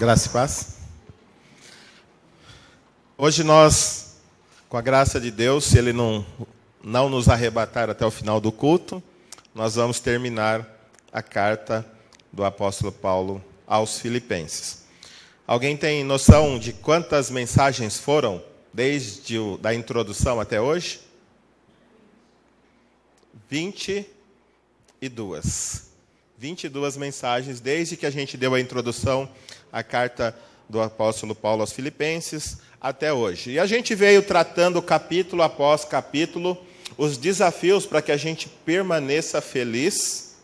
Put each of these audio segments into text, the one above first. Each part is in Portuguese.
Graça e paz. Hoje nós, com a graça de Deus, se Ele não nos arrebatar até o final do culto, nós vamos terminar a carta do apóstolo Paulo aos Filipenses. Alguém tem noção de quantas mensagens foram desde da introdução até hoje? 22. 22 mensagens, desde que a gente deu a introdução à carta do apóstolo Paulo aos Filipenses até hoje. E a gente veio tratando capítulo após capítulo os desafios para que a gente permaneça feliz,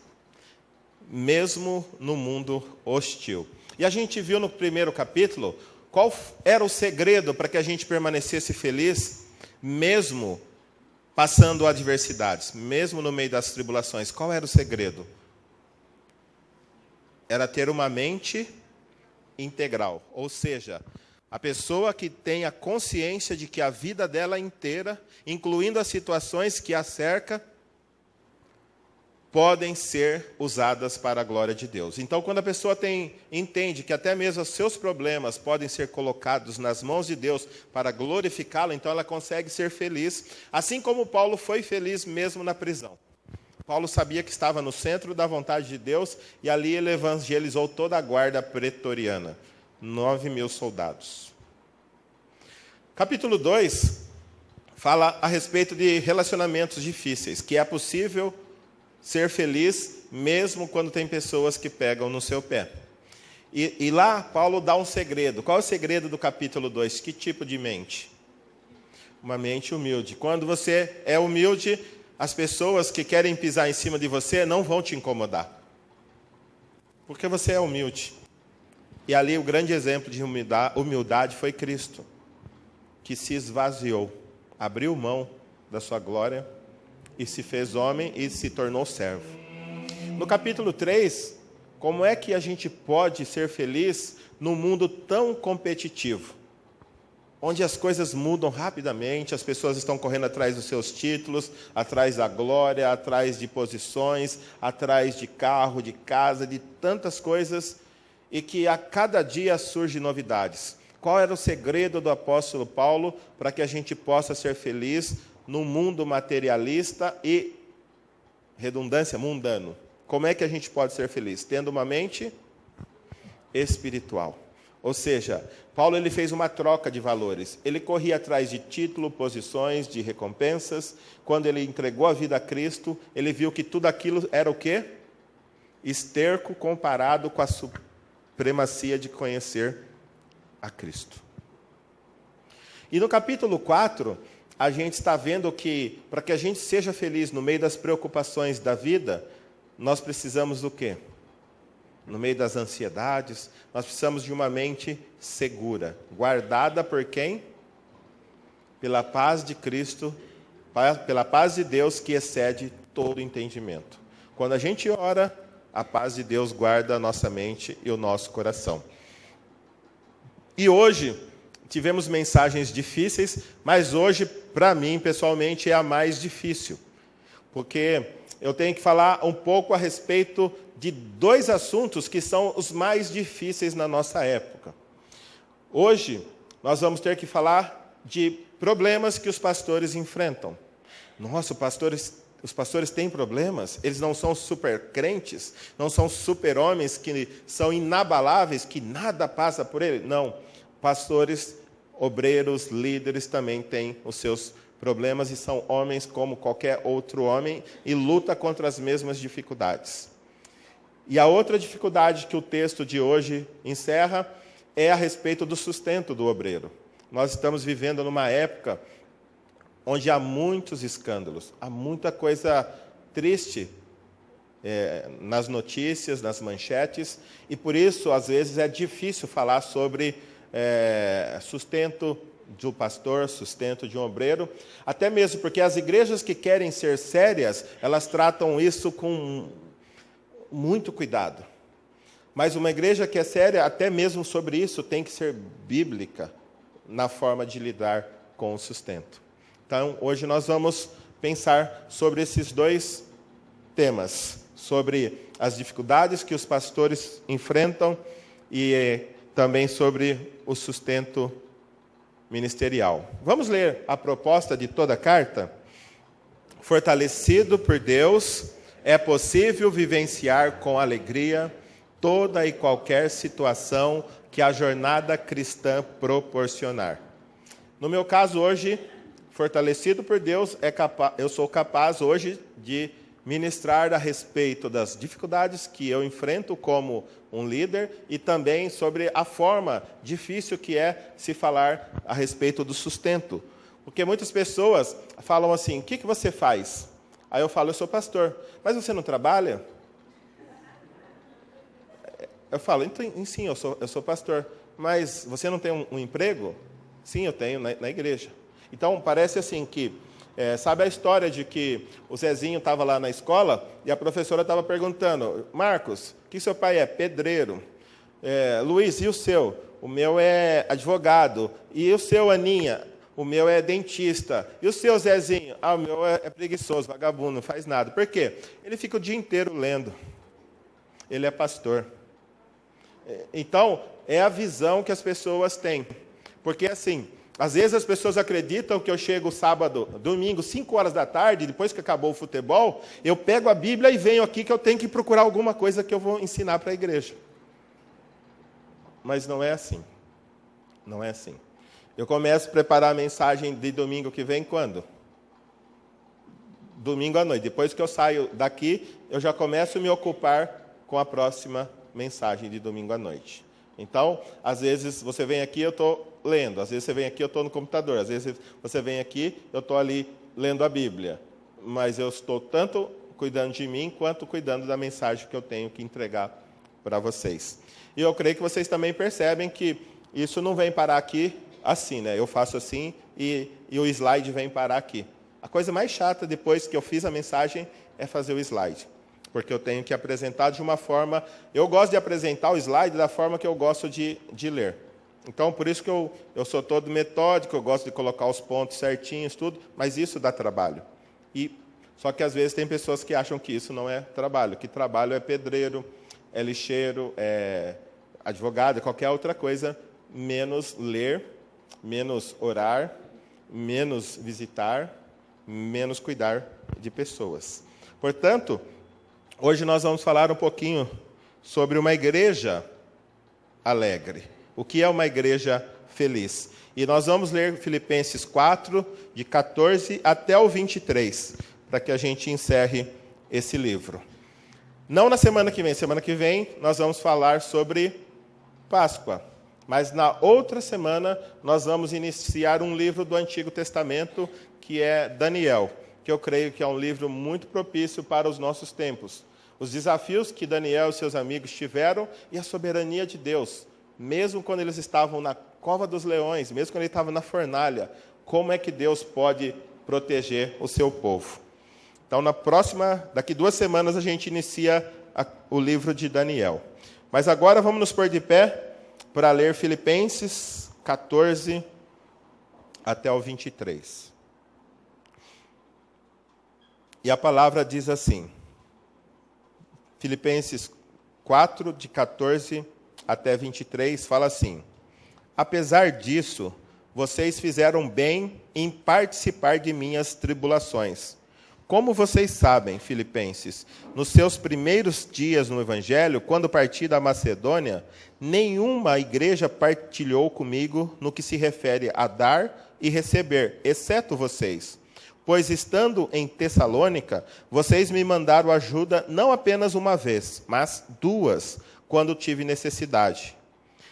mesmo no mundo hostil. E a gente viu no primeiro capítulo qual era o segredo para que a gente permanecesse feliz, mesmo passando adversidades, mesmo no meio das tribulações. Qual era o segredo? Era ter uma mente integral, ou seja, a pessoa que tem a consciência de que a vida dela inteira, incluindo as situações que a cercam, podem ser usadas para a glória de Deus. Então, quando a pessoa entende que até mesmo os seus problemas podem ser colocados nas mãos de Deus para glorificá-lo, então ela consegue ser feliz, assim como Paulo foi feliz mesmo na prisão. Paulo sabia que estava no centro da vontade de Deus e ali ele evangelizou toda a guarda pretoriana, 9.000 soldados. Capítulo 2 fala a respeito de relacionamentos difíceis, que é possível ser feliz mesmo quando tem pessoas que pegam no seu pé. E lá Paulo dá um segredo. Qual é o segredo do capítulo 2? Que tipo de mente? Uma mente humilde. Quando você é humilde, as pessoas que querem pisar em cima de você não vão te incomodar. Porque você é humilde. E ali o grande exemplo de humildade foi Cristo, que se esvaziou, abriu mão da sua glória e se fez homem e se tornou servo. No capítulo 3, como é que a gente pode ser feliz num mundo tão competitivo? Onde as coisas mudam rapidamente, as pessoas estão correndo atrás dos seus títulos, atrás da glória, atrás de posições, atrás de carro, de casa, de tantas coisas, e que a cada dia surgem novidades. Qual era o segredo do apóstolo Paulo para que a gente possa ser feliz num mundo materialista e, redundância, mundano? Como é que a gente pode ser feliz? Tendo uma mente espiritual. Ou seja, Paulo ele fez uma troca de valores. Ele corria atrás de título, posições, de recompensas. Quando ele entregou a vida a Cristo, ele viu que tudo aquilo era o quê? Esterco comparado com a supremacia de conhecer a Cristo. E no capítulo 4, a gente está vendo que, para que a gente seja feliz no meio das preocupações da vida, nós precisamos do quê? No meio das ansiedades, nós precisamos de uma mente segura, guardada por quem? Pela paz de Cristo, pela paz de Deus que excede todo entendimento. Quando a gente ora, a paz de Deus guarda a nossa mente e o nosso coração. E hoje, tivemos mensagens difíceis, mas hoje, para mim, pessoalmente, é a mais difícil. Porque eu tenho que falar um pouco a respeito de dois assuntos que são os mais difíceis na nossa época. Hoje, nós vamos ter que falar de problemas que os pastores enfrentam. Nossa, os pastores têm problemas? Eles não são super crentes? Não são super homens que são inabaláveis, que nada passa por eles? Não. Pastores, obreiros, líderes também têm os seus problemas e são homens como qualquer outro homem e luta contra as mesmas dificuldades. E a outra dificuldade que o texto de hoje encerra é a respeito do sustento do obreiro. Nós estamos vivendo numa época onde há muitos escândalos, há muita coisa triste nas notícias, nas manchetes, e por isso, às vezes, é difícil falar sobre sustento de um pastor, sustento de um obreiro, até mesmo porque as igrejas que querem ser sérias, elas tratam isso com muito cuidado. Mas uma igreja que é séria, até mesmo sobre isso, tem que ser bíblica na forma de lidar com o sustento. Então, hoje nós vamos pensar sobre esses dois temas, sobre as dificuldades que os pastores enfrentam e também sobre o sustento ministerial. Vamos ler a proposta de toda a carta? Fortalecido por Deus, é possível vivenciar com alegria toda e qualquer situação que a jornada cristã proporcionar. No meu caso hoje, fortalecido por Deus, eu sou capaz hoje de ministrar a respeito das dificuldades que eu enfrento como um líder e também sobre a forma difícil que é se falar a respeito do sustento. Porque muitas pessoas falam assim, o que você faz? Aí eu falo, eu sou pastor. Mas você não trabalha? Eu falo, então, sim, eu sou pastor. Mas você não tem um emprego? Sim, eu tenho na igreja. Então, parece assim que, sabe a história de que o Zezinho estava lá na escola e a professora estava perguntando, Marcos, o que seu pai é? Pedreiro. Luiz, e o seu? O meu é advogado. E o seu, Aninha? O meu é dentista. E o seu, Zezinho? O meu é preguiçoso, vagabundo, não faz nada. Por quê? Ele fica o dia inteiro lendo. Ele é pastor. Então, é a visão que as pessoas têm. Porque, assim, às vezes as pessoas acreditam que eu chego sábado, domingo, 5 horas da tarde, depois que acabou o futebol, eu pego a Bíblia e venho aqui que eu tenho que procurar alguma coisa que eu vou ensinar para a igreja. Mas não é assim. Não é assim. Eu começo a preparar a mensagem de domingo que vem quando? Domingo à noite. Depois que eu saio daqui, eu já começo a me ocupar com a próxima mensagem de domingo à noite. Então, às vezes você vem aqui, eu estou lendo. Às vezes você vem aqui, eu estou no computador. Às vezes você vem aqui, eu estou ali lendo a Bíblia. Mas eu estou tanto cuidando de mim, quanto cuidando da mensagem que eu tenho que entregar para vocês. E eu creio que vocês também percebem que isso não vem parar aqui assim, né? Eu faço assim e o slide vem parar aqui. A coisa mais chata depois que eu fiz a mensagem é fazer o slide. Porque eu tenho que apresentar de uma forma... Eu gosto de apresentar o slide da forma que eu gosto de ler. Então, por isso que eu sou todo metódico, eu gosto de colocar os pontos certinhos, tudo, mas isso dá trabalho. Só que, às vezes, tem pessoas que acham que isso não é trabalho, que trabalho é pedreiro, é lixeiro, é advogado, qualquer outra coisa, menos ler, menos orar, menos visitar, menos cuidar de pessoas. Portanto... Hoje nós vamos falar um pouquinho sobre uma igreja alegre. O que é uma igreja feliz? E nós vamos ler Filipenses 4, de 14 até o 23, para que a gente encerre esse livro. Não na semana que vem nós vamos falar sobre Páscoa. Mas na outra semana nós vamos iniciar um livro do Antigo Testamento, que é Daniel, que eu creio que é um livro muito propício para os nossos tempos. Os desafios que Daniel e seus amigos tiveram e a soberania de Deus, mesmo quando eles estavam na cova dos leões, mesmo quando ele estava na fornalha, como é que Deus pode proteger o seu povo? Então, daqui 2 semanas, a gente inicia o livro de Daniel. Mas agora vamos nos pôr de pé para ler Filipenses 14 até o 23. E a palavra diz assim, Filipenses 4, de 14 até 23, fala assim: apesar disso, vocês fizeram bem em participar de minhas tribulações. Como vocês sabem, filipenses, nos seus primeiros dias no Evangelho, quando parti da Macedônia, nenhuma igreja partilhou comigo no que se refere a dar e receber, exceto vocês. Pois, estando em Tessalônica, vocês me mandaram ajuda não apenas uma vez, mas 2, quando tive necessidade.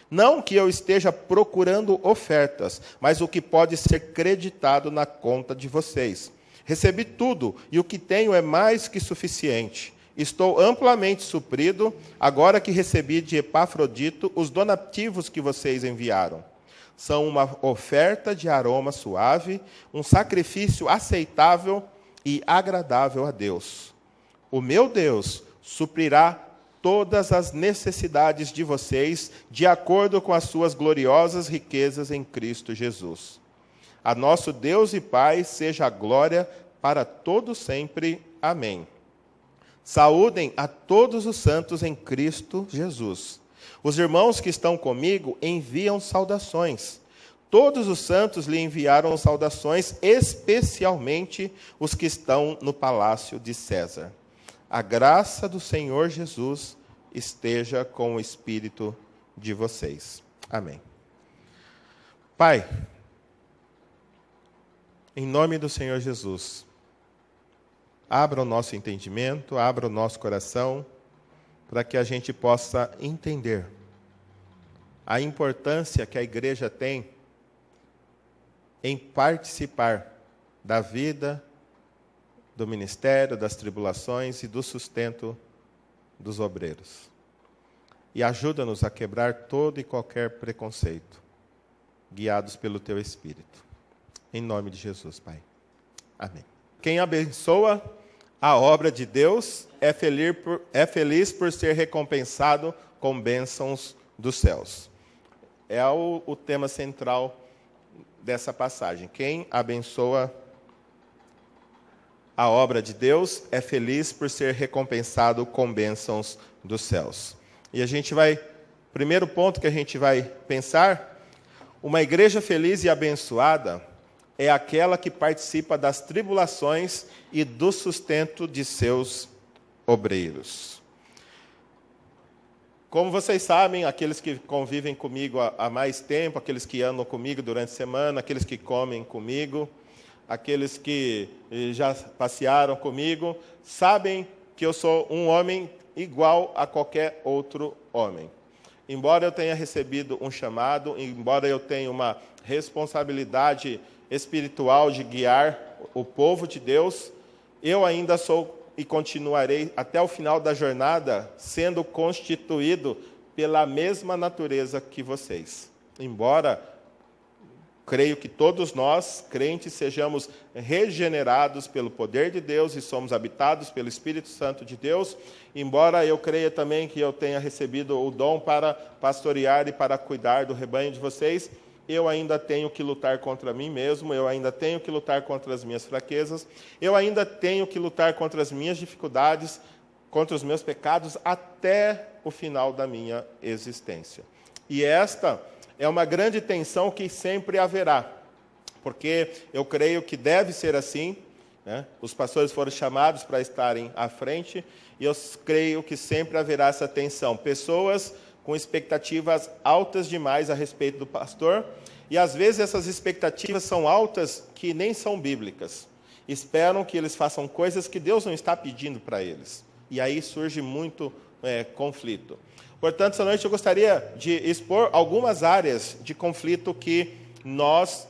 Não que eu esteja procurando ofertas, mas o que pode ser creditado na conta de vocês. Recebi tudo, e o que tenho é mais que suficiente. Estou amplamente suprido, agora que recebi de Epafrodito os donativos que vocês enviaram. São uma oferta de aroma suave, um sacrifício aceitável e agradável a Deus. O meu Deus suprirá todas as necessidades de vocês, de acordo com as suas gloriosas riquezas em Cristo Jesus. A nosso Deus e Pai seja a glória para todos sempre. Amém. Saúdem a todos os santos em Cristo Jesus. Os irmãos que estão comigo enviam saudações. Todos os santos lhe enviaram saudações, especialmente os que estão no palácio de César. A graça do Senhor Jesus esteja com o espírito de vocês. Amém. Pai, em nome do Senhor Jesus, abra o nosso entendimento, abra o nosso coração, para que a gente possa entender a importância que a igreja tem em participar da vida, do ministério, das tribulações e do sustento dos obreiros. E ajuda-nos a quebrar todo e qualquer preconceito, guiados pelo Teu Espírito. Em nome de Jesus, Pai. Amém. Quem abençoa a obra de Deus é feliz por ser recompensado com bênçãos dos céus. É o tema central dessa passagem. Quem abençoa a obra de Deus é feliz por ser recompensado com bênçãos dos céus. E a gente vai, primeiro ponto que a gente vai pensar, uma igreja feliz e abençoada é aquela que participa das tribulações e do sustento de seus obreiros. Como vocês sabem, aqueles que convivem comigo há mais tempo, aqueles que andam comigo durante a semana, aqueles que comem comigo, aqueles que já passearam comigo, sabem que eu sou um homem igual a qualquer outro homem. Embora eu tenha recebido um chamado, embora eu tenha uma responsabilidade espiritual de guiar o povo de Deus, eu ainda sou e continuarei até o final da jornada sendo constituído pela mesma natureza que vocês. Embora creio que todos nós, crentes, sejamos regenerados pelo poder de Deus e somos habitados pelo Espírito Santo de Deus, embora eu creia também que eu tenha recebido o dom para pastorear e para cuidar do rebanho de vocês, eu ainda tenho que lutar contra mim mesmo, eu ainda tenho que lutar contra as minhas fraquezas, eu ainda tenho que lutar contra as minhas dificuldades, contra os meus pecados, até o final da minha existência. E esta é uma grande tensão que sempre haverá, porque eu creio que deve ser assim, né? Os pastores foram chamados para estarem à frente, e eu creio que sempre haverá essa tensão. Pessoas com expectativas altas demais a respeito do pastor, e às vezes essas expectativas são altas que nem são bíblicas. Esperam que eles façam coisas que Deus não está pedindo para eles. E aí surge muito conflito. Portanto, essa noite eu gostaria de expor algumas áreas de conflito que nós,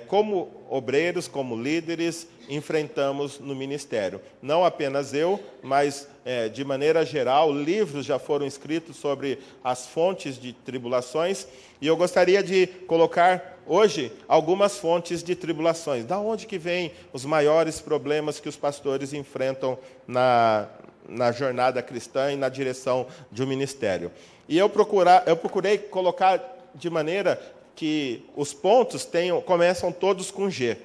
como obreiros, como líderes, enfrentamos no ministério. Não apenas eu, mas, de maneira geral, livros já foram escritos sobre as fontes de tribulações, e eu gostaria de colocar hoje algumas fontes de tribulações. Da onde que vêm os maiores problemas que os pastores enfrentam na jornada cristã e na direção de um ministério? E eu procurei colocar de maneira que os pontos começam todos com G,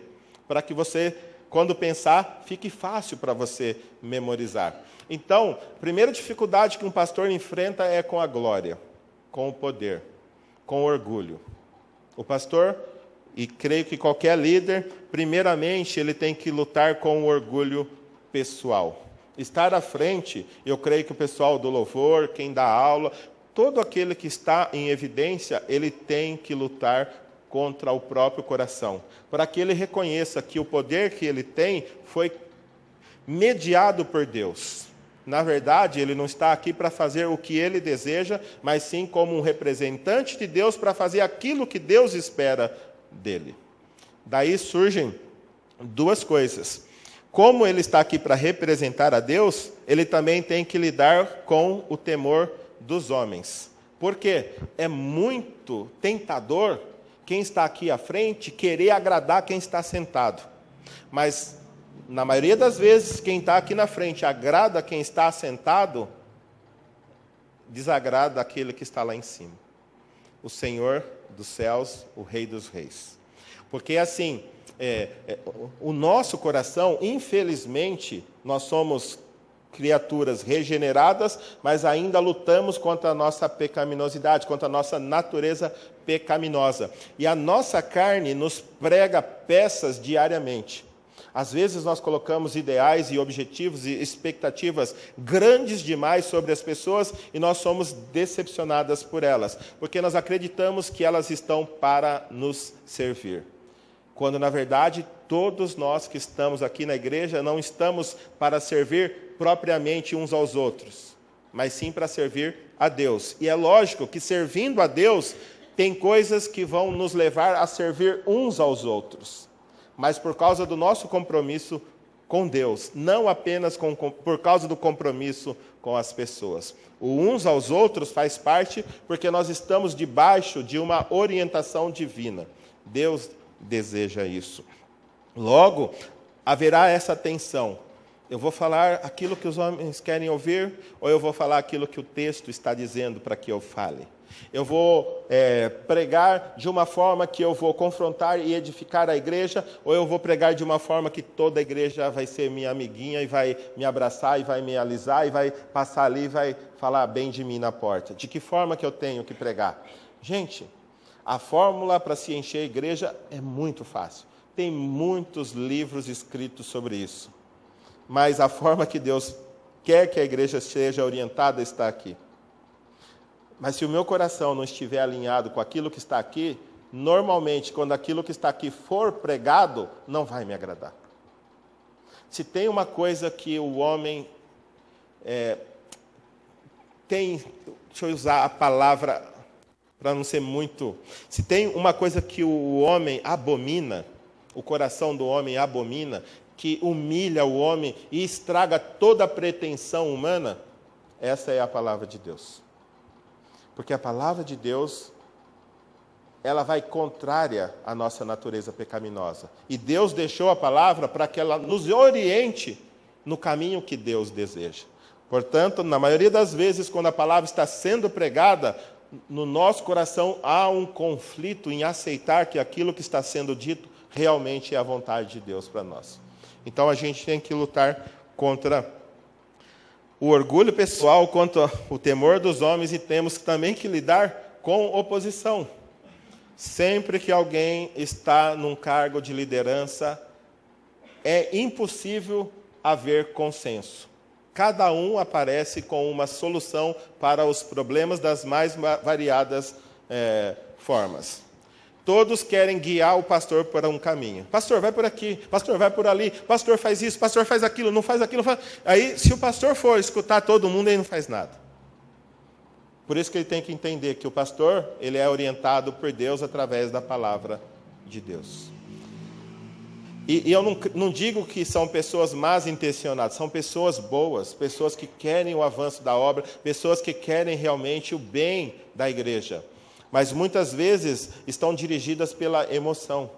para que você, quando pensar, fique fácil para você memorizar. Então, a primeira dificuldade que um pastor enfrenta é com a glória, com o poder, com o orgulho. O pastor, e creio que qualquer líder, primeiramente ele tem que lutar com o orgulho pessoal. Estar à frente, eu creio que o pessoal do louvor, quem dá aula, todo aquele que está em evidência, ele tem que lutar contra o próprio coração, para que ele reconheça que o poder que ele tem foi mediado por Deus. Na verdade, ele não está aqui para fazer o que ele deseja, mas sim como um representante de Deus para fazer aquilo que Deus espera dele. Daí surgem duas coisas. Como ele está aqui para representar a Deus, ele também tem que lidar com o temor dos homens. Porque é muito tentador quem está aqui à frente querer agradar quem está sentado. Mas, na maioria das vezes, quem está aqui na frente agrada quem está sentado, desagrada aquele que está lá em cima. O Senhor dos céus, o Rei dos reis. Porque, assim, o nosso coração, infelizmente, nós somos criaturas regeneradas, mas ainda lutamos contra a nossa pecaminosidade, contra a nossa natureza pecaminosa. E a nossa carne nos prega peças diariamente. Às vezes nós colocamos ideais e objetivos e expectativas grandes demais sobre as pessoas e nós somos decepcionadas por elas, porque nós acreditamos que elas estão para nos servir. Quando, na verdade, todos nós que estamos aqui na igreja não estamos para servir propriamente uns aos outros, mas sim para servir a Deus. E é lógico que servindo a Deus, tem coisas que vão nos levar a servir uns aos outros, mas por causa do nosso compromisso com Deus, não apenas por causa do compromisso com as pessoas. O uns aos outros faz parte porque nós estamos debaixo de uma orientação divina. Deus deseja isso. Logo, haverá essa tensão. Eu vou falar aquilo que os homens querem ouvir, ou eu vou falar aquilo que o texto está dizendo para que eu fale? Eu vou pregar de uma forma que eu vou confrontar e edificar a igreja, ou eu vou pregar de uma forma que toda a igreja vai ser minha amiguinha e vai me abraçar e vai me alisar e vai passar ali e vai falar bem de mim na porta? De que forma que eu tenho que pregar? Gente, a fórmula para se encher a igreja é muito fácil. Tem muitos livros escritos sobre isso. Mas a forma que Deus quer que a igreja seja orientada está aqui. Mas se o meu coração não estiver alinhado com aquilo que está aqui, normalmente, quando aquilo que está aqui for pregado, não vai me agradar. Se tem uma coisa que o homem tem, deixa eu usar a palavra para não ser muito... Se tem uma coisa que o homem abomina, o coração do homem abomina, que humilha o homem e estraga toda a pretensão humana, essa é a palavra de Deus. Porque a palavra de Deus, ela vai contrária à nossa natureza pecaminosa. E Deus deixou a palavra para que ela nos oriente no caminho que Deus deseja. Portanto, na maioria das vezes, quando a palavra está sendo pregada, no nosso coração há um conflito em aceitar que aquilo que está sendo dito realmente é a vontade de Deus para nós. Então a gente tem que lutar contra o orgulho pessoal, contra o temor dos homens, e temos também que lidar com oposição. Sempre que alguém está num cargo de liderança, é impossível haver consenso. Cada um aparece com uma solução para os problemas das mais variadas formas. Todos querem guiar o pastor para um caminho. Pastor, vai por aqui. Pastor, vai por ali. Pastor, faz isso. Pastor, faz aquilo. Não faz aquilo. Aí, se o pastor for escutar todo mundo, ele não faz nada. Por isso que ele tem que entender que o pastor, ele é orientado por Deus através da palavra de Deus. E eu não digo que são pessoas más intencionadas, são pessoas boas, pessoas que querem o avanço da obra, pessoas que querem realmente o bem da igreja. Mas muitas vezes estão dirigidas pela emoção.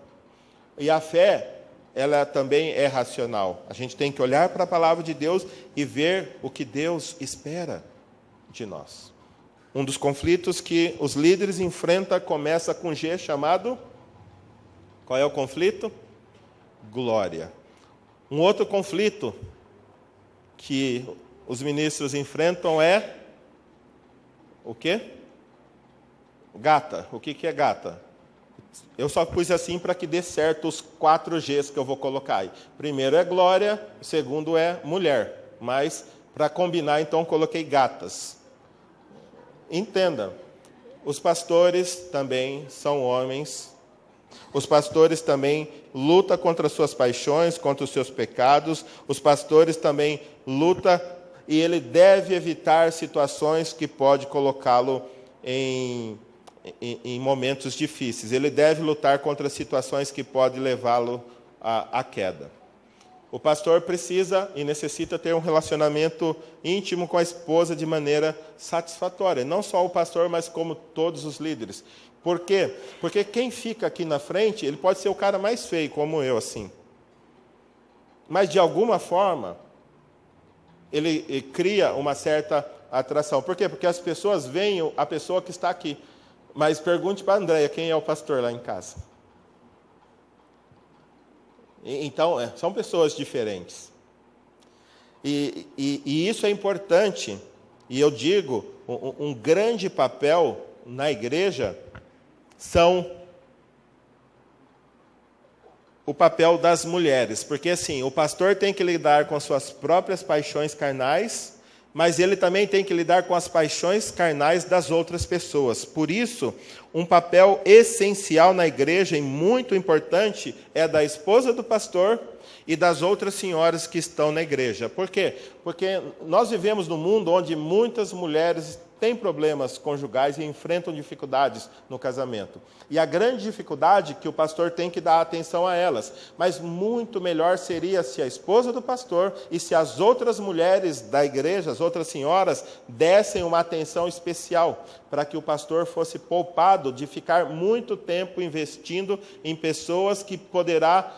E a fé, ela também é racional. A gente tem que olhar para a palavra de Deus e ver o que Deus espera de nós. Um dos conflitos que os líderes enfrentam começa com G, chamado... Qual é o conflito? Glória. Um outro conflito que os ministros enfrentam é o quê? Gata. O que é gata? Eu só pus assim para que dê certo os 4 Gs que eu vou colocar aí. Primeiro é glória, o segundo é mulher. Mas, para combinar, então, coloquei gatas. Entenda, os pastores também são homens. Os pastores também lutam contra as suas paixões, contra os seus pecados. Os pastores também lutam e ele deve evitar situações que podem colocá-lo em momentos difíceis. Ele deve lutar contra situações que podem levá-lo à queda. O pastor precisa e necessita ter um relacionamento íntimo com a esposa de maneira satisfatória. Não só o pastor, mas como todos os líderes. Por quê? Porque quem fica aqui na frente, ele pode ser o cara mais feio, como eu, assim. Mas, de alguma forma, ele cria uma certa atração. Por quê? Porque as pessoas veem a pessoa que está aqui. Mas pergunte para a Andréia quem é o pastor lá em casa. Então, são pessoas diferentes. E isso é importante. E eu digo, um grande papel na igreja são o papel das mulheres. Porque, assim, o pastor tem que lidar com as suas próprias paixões carnais, mas ele também tem que lidar com as paixões carnais das outras pessoas. Por isso, um papel essencial na igreja e muito importante é da esposa do pastor e das outras senhoras que estão na igreja. Por quê? Porque nós vivemos num mundo onde muitas mulheres têm problemas conjugais e enfrentam dificuldades no casamento. E a grande dificuldade é que o pastor tem que dar atenção a elas. Mas muito melhor seria se a esposa do pastor e se as outras mulheres da igreja, as outras senhoras, dessem uma atenção especial para que o pastor fosse poupado de ficar muito tempo investindo em pessoas que poderá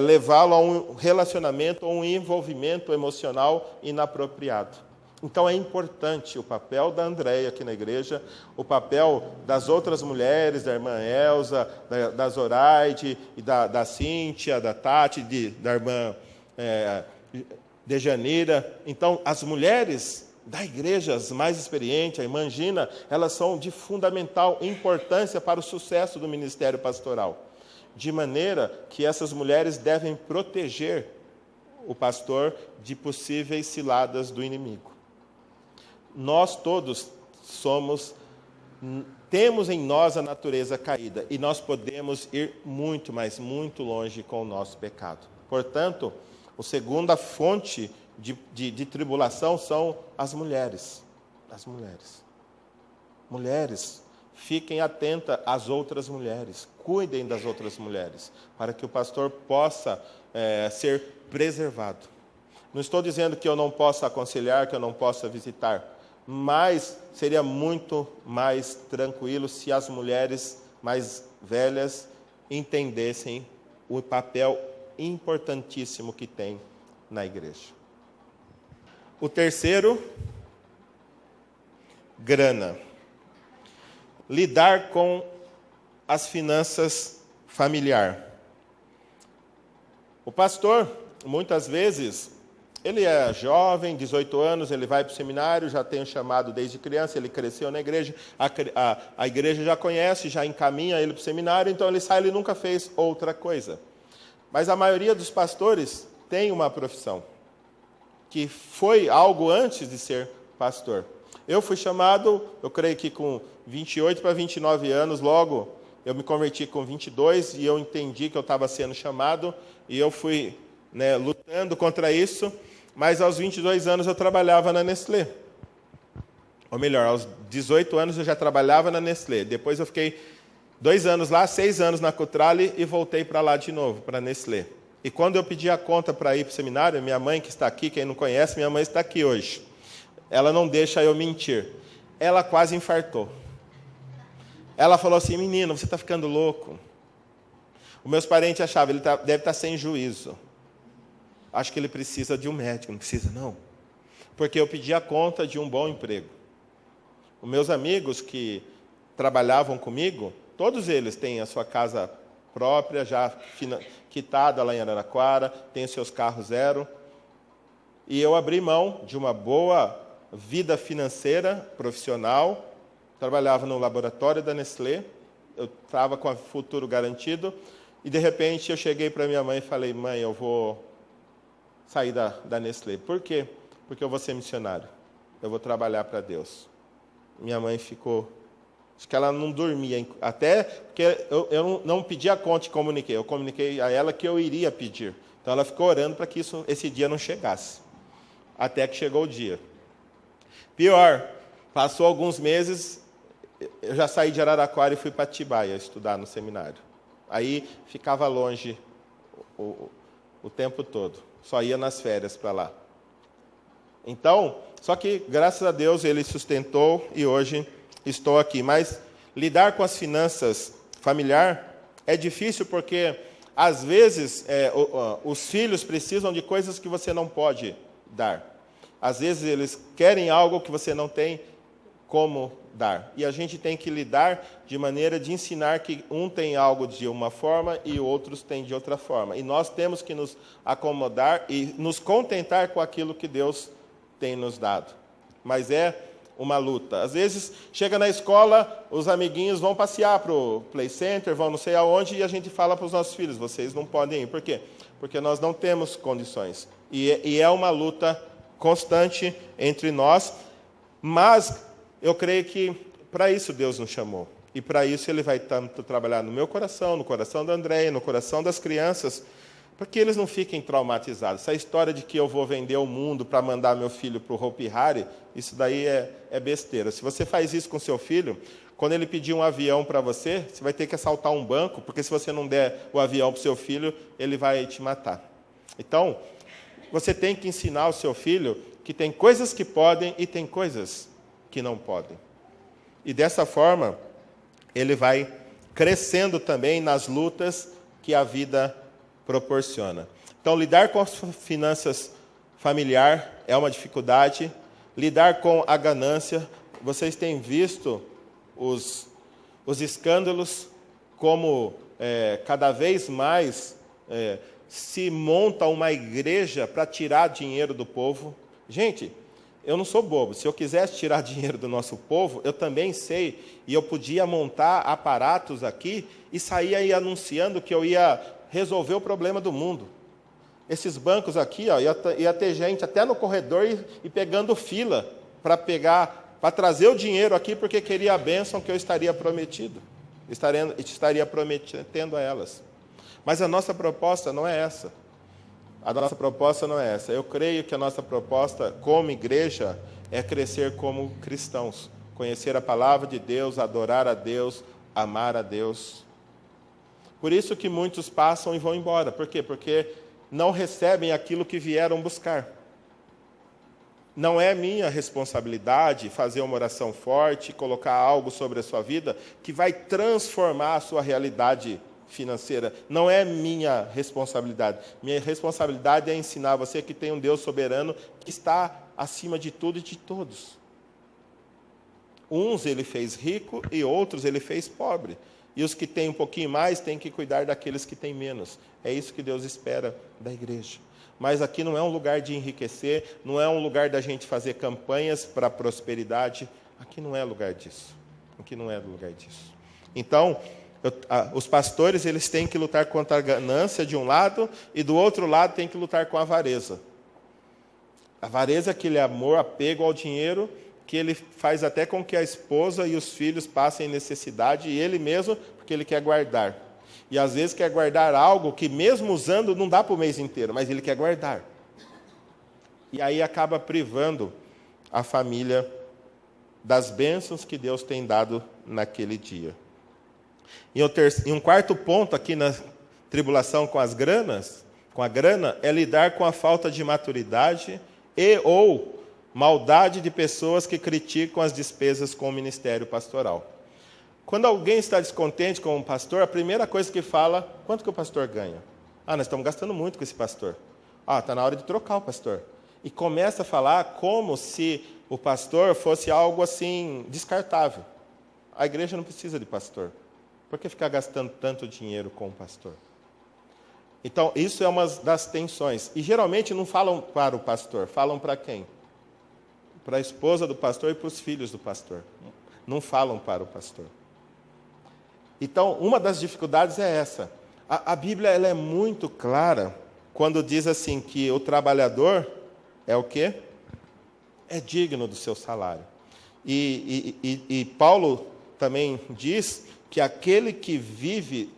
levá-lo a um relacionamento ou um envolvimento emocional inapropriado. Então é importante o papel da Andréia aqui na igreja, o papel das outras mulheres, da irmã Elza, da Zoraide, e da Cíntia, da Tati, da irmã Dejanira. Então, as mulheres da igreja, as mais experientes, a irmã Gina, elas são de fundamental importância para o sucesso do ministério pastoral. De maneira que essas mulheres devem proteger o pastor de possíveis ciladas do inimigo. Nós todos temos em nós a natureza caída, e nós podemos ir muito, mas muito longe com o nosso pecado. Portanto, a segunda fonte de tribulação são as mulheres. As mulheres. Mulheres, fiquem atentas às outras mulheres, cuidem das outras mulheres, para que o pastor possa ser preservado. Não estou dizendo que eu não possa aconselhar, que eu não possa visitar, mas seria muito mais tranquilo se as mulheres mais velhas entendessem o papel importantíssimo que tem na igreja. O terceiro, grana. Lidar com as finanças familiares. O pastor, muitas vezes, ele é jovem, 18 anos, ele vai para o seminário, já tem um chamado desde criança, ele cresceu na igreja, a igreja já conhece, já encaminha ele para o seminário, então ele sai, ele nunca fez outra coisa. Mas a maioria dos pastores tem uma profissão, que foi algo antes de ser pastor. Eu fui chamado, eu creio que com 28 para 29 anos, logo eu me converti com 22, e eu entendi que eu estava sendo chamado, e eu fui lutando contra isso. Mas aos 22 anos eu trabalhava na Nestlé. Ou melhor, aos 18 anos eu já trabalhava na Nestlé. Depois eu fiquei 2 anos lá, 6 anos na Cutrale e voltei para lá de novo, para a Nestlé. E quando eu pedi a conta para ir para o seminário, minha mãe que está aqui, quem não conhece, minha mãe está aqui hoje. Ela não deixa eu mentir. Ela quase infartou. Ela falou assim, menino, você está ficando louco. Os meus parentes achavam, ele deve estar sem juízo. Acho que ele precisa de um médico. Não precisa, não. Porque eu pedi a conta de um bom emprego. Os meus amigos que trabalhavam comigo, todos eles têm a sua casa própria, já quitada lá em Araraquara, têm seus carros zero. E eu abri mão de uma boa vida financeira, profissional. Trabalhava no laboratório da Nestlé. Eu estava com o futuro garantido. E, de repente, eu cheguei para minha mãe e falei, mãe, eu vou sair da Nestlé. Por quê? Porque eu vou ser missionário. Eu vou trabalhar para Deus. Minha mãe ficou... Acho que ela não dormia. Até porque eu não pedi a conta e comuniquei. Eu comuniquei a ela que eu iria pedir. Então, ela ficou orando para que esse dia não chegasse. Até que chegou o dia. Pior, passou alguns meses, eu já saí de Araraquara e fui para Atibaia estudar no seminário. Aí ficava longe o tempo todo. Só ia nas férias para lá. Então, só que, graças a Deus, ele sustentou e hoje estou aqui. Mas lidar com as finanças familiares é difícil porque, às vezes, os filhos precisam de coisas que você não pode dar. Às vezes, eles querem algo que você não tem como dar. E a gente tem que lidar de maneira de ensinar que um tem algo de uma forma e outros têm de outra forma. E nós temos que nos acomodar e nos contentar com aquilo que Deus tem nos dado. Mas é uma luta. Às vezes, chega na escola, os amiguinhos vão passear para o play center, vão não sei aonde, e a gente fala para os nossos filhos, vocês não podem ir. Por quê? Porque nós não temos condições. E é uma luta constante entre nós, mas eu creio que para isso Deus nos chamou. E para isso Ele vai tanto trabalhar no meu coração, no coração da Andréia, no coração das crianças, para que eles não fiquem traumatizados. Essa história de que eu vou vender o mundo para mandar meu filho para o Hopi Hari, isso daí é besteira. Se você faz isso com seu filho, quando ele pedir um avião para você, você vai ter que assaltar um banco, porque se você não der o avião para o seu filho, ele vai te matar. Então, você tem que ensinar o seu filho que tem coisas que podem e tem coisas que não podem. E dessa forma, ele vai crescendo também nas lutas que a vida proporciona. Então, lidar com as finanças familiar é uma dificuldade. Lidar com a ganância. Vocês têm visto os escândalos, como cada vez mais se monta uma igreja para tirar dinheiro do povo. Gente, eu não sou bobo. Se eu quisesse tirar dinheiro do nosso povo, eu também sei. E eu podia montar aparatos aqui e sair aí anunciando que eu ia resolver o problema do mundo. Esses bancos aqui, ó, ia ter gente até no corredor e pegando fila para trazer o dinheiro aqui, porque queria a bênção que eu estaria prometendo a elas. Mas a nossa proposta não é essa. A nossa proposta não é essa. Eu creio que a nossa proposta como igreja é crescer como cristãos. Conhecer a palavra de Deus, adorar a Deus, amar a Deus. Por isso que muitos passam e vão embora. Por quê? Porque não recebem aquilo que vieram buscar. Não é minha responsabilidade fazer uma oração forte, colocar algo sobre a sua vida que vai transformar a sua realidade financeira. Não é minha responsabilidade. Minha responsabilidade é ensinar você que tem um Deus soberano que está acima de tudo e de todos. Uns Ele fez rico e outros Ele fez pobre. E os que têm um pouquinho mais têm que cuidar daqueles que têm menos. É isso que Deus espera da igreja. Mas aqui não é um lugar de enriquecer, não é um lugar da gente fazer campanhas para a prosperidade. Aqui não é lugar disso. Aqui não é lugar disso. Então, os pastores eles têm que lutar contra a ganância de um lado e do outro lado têm que lutar com a avareza. A avareza é aquele amor, apego ao dinheiro, que ele faz até com que a esposa e os filhos passem necessidade, e ele mesmo, porque ele quer guardar. E às vezes quer guardar algo que mesmo usando não dá para o mês inteiro, mas ele quer guardar. E aí acaba privando a família das bênçãos que Deus tem dado naquele dia. E um quarto ponto aqui na tribulação com a grana, é lidar com a falta de maturidade ou maldade de pessoas que criticam as despesas com o ministério pastoral. Quando alguém está descontente com um pastor, a primeira coisa que fala, quanto que o pastor ganha? Nós estamos gastando muito com esse pastor. Está na hora de trocar o pastor. E começa a falar como se o pastor fosse algo assim descartável. A igreja não precisa de pastor. Por que ficar gastando tanto dinheiro com o pastor? Então, isso é uma das tensões. E geralmente não falam para o pastor, falam para quem? Para a esposa do pastor e para os filhos do pastor. Não falam para o pastor. Então, uma das dificuldades é essa. A Bíblia ela é muito clara quando diz assim que o trabalhador é o quê? É digno do seu salário. E Paulo também diz que aquele que vive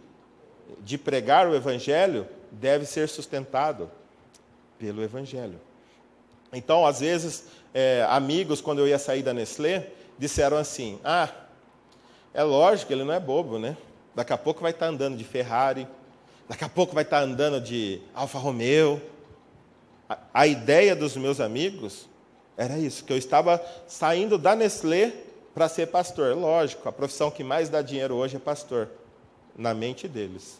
de pregar o Evangelho deve ser sustentado pelo Evangelho. Então, às vezes, amigos, quando eu ia sair da Nestlé, disseram assim, é lógico, ele não é bobo, né? Daqui a pouco vai estar andando de Ferrari, daqui a pouco vai estar andando de Alfa Romeo. A ideia dos meus amigos era isso, que eu estava saindo da Nestlé para ser pastor. Lógico, a profissão que mais dá dinheiro hoje é pastor. Na mente deles.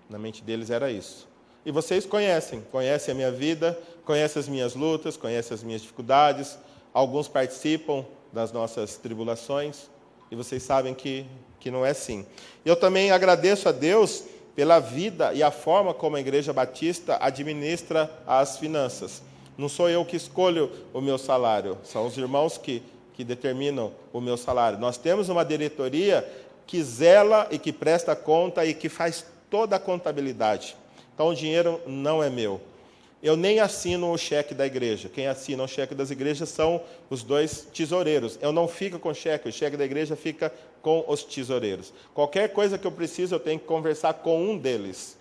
Na mente deles era isso. E vocês conhecem a minha vida, conhecem as minhas lutas, conhecem as minhas dificuldades. Alguns participam das nossas tribulações, e vocês sabem que não é assim. Eu também agradeço a Deus pela vida e a forma como a Igreja Batista administra as finanças. Não sou eu que escolho o meu salário, são os irmãos que determinam o meu salário. Nós temos uma diretoria que zela e que presta conta e que faz toda a contabilidade. Então, o dinheiro não é meu. Eu nem assino o cheque da igreja. Quem assina o cheque das igrejas são os 2 tesoureiros. Eu não fico com cheque, o cheque da igreja fica com os tesoureiros. Qualquer coisa que eu preciso, eu tenho que conversar com um deles.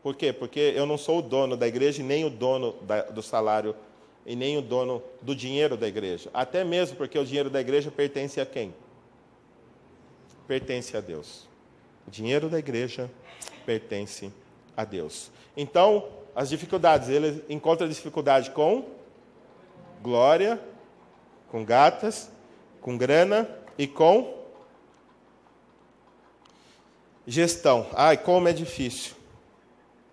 Por quê? Porque eu não sou o dono da igreja, e nem o dono do salário, e nem o dono do dinheiro da igreja. Até mesmo porque o dinheiro da igreja pertence a quem? Pertence a Deus. O dinheiro da igreja pertence a Deus. Então, as dificuldades, ele encontra dificuldade com glória, com gatas, com grana e com gestão. Ai, como é difícil.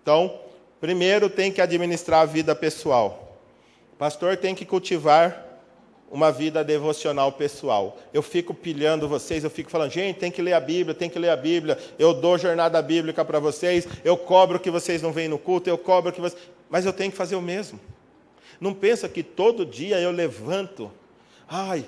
Então, primeiro tem que administrar a vida pessoal. O pastor tem que cultivar uma vida devocional pessoal. Eu fico pilhando vocês, eu fico falando, gente, tem que ler a Bíblia, tem que ler a Bíblia. Eu dou jornada bíblica para vocês, eu cobro que vocês não vêm no culto, eu cobro que vocês... Mas eu tenho que fazer o mesmo. Não pensa que todo dia eu levanto, ai,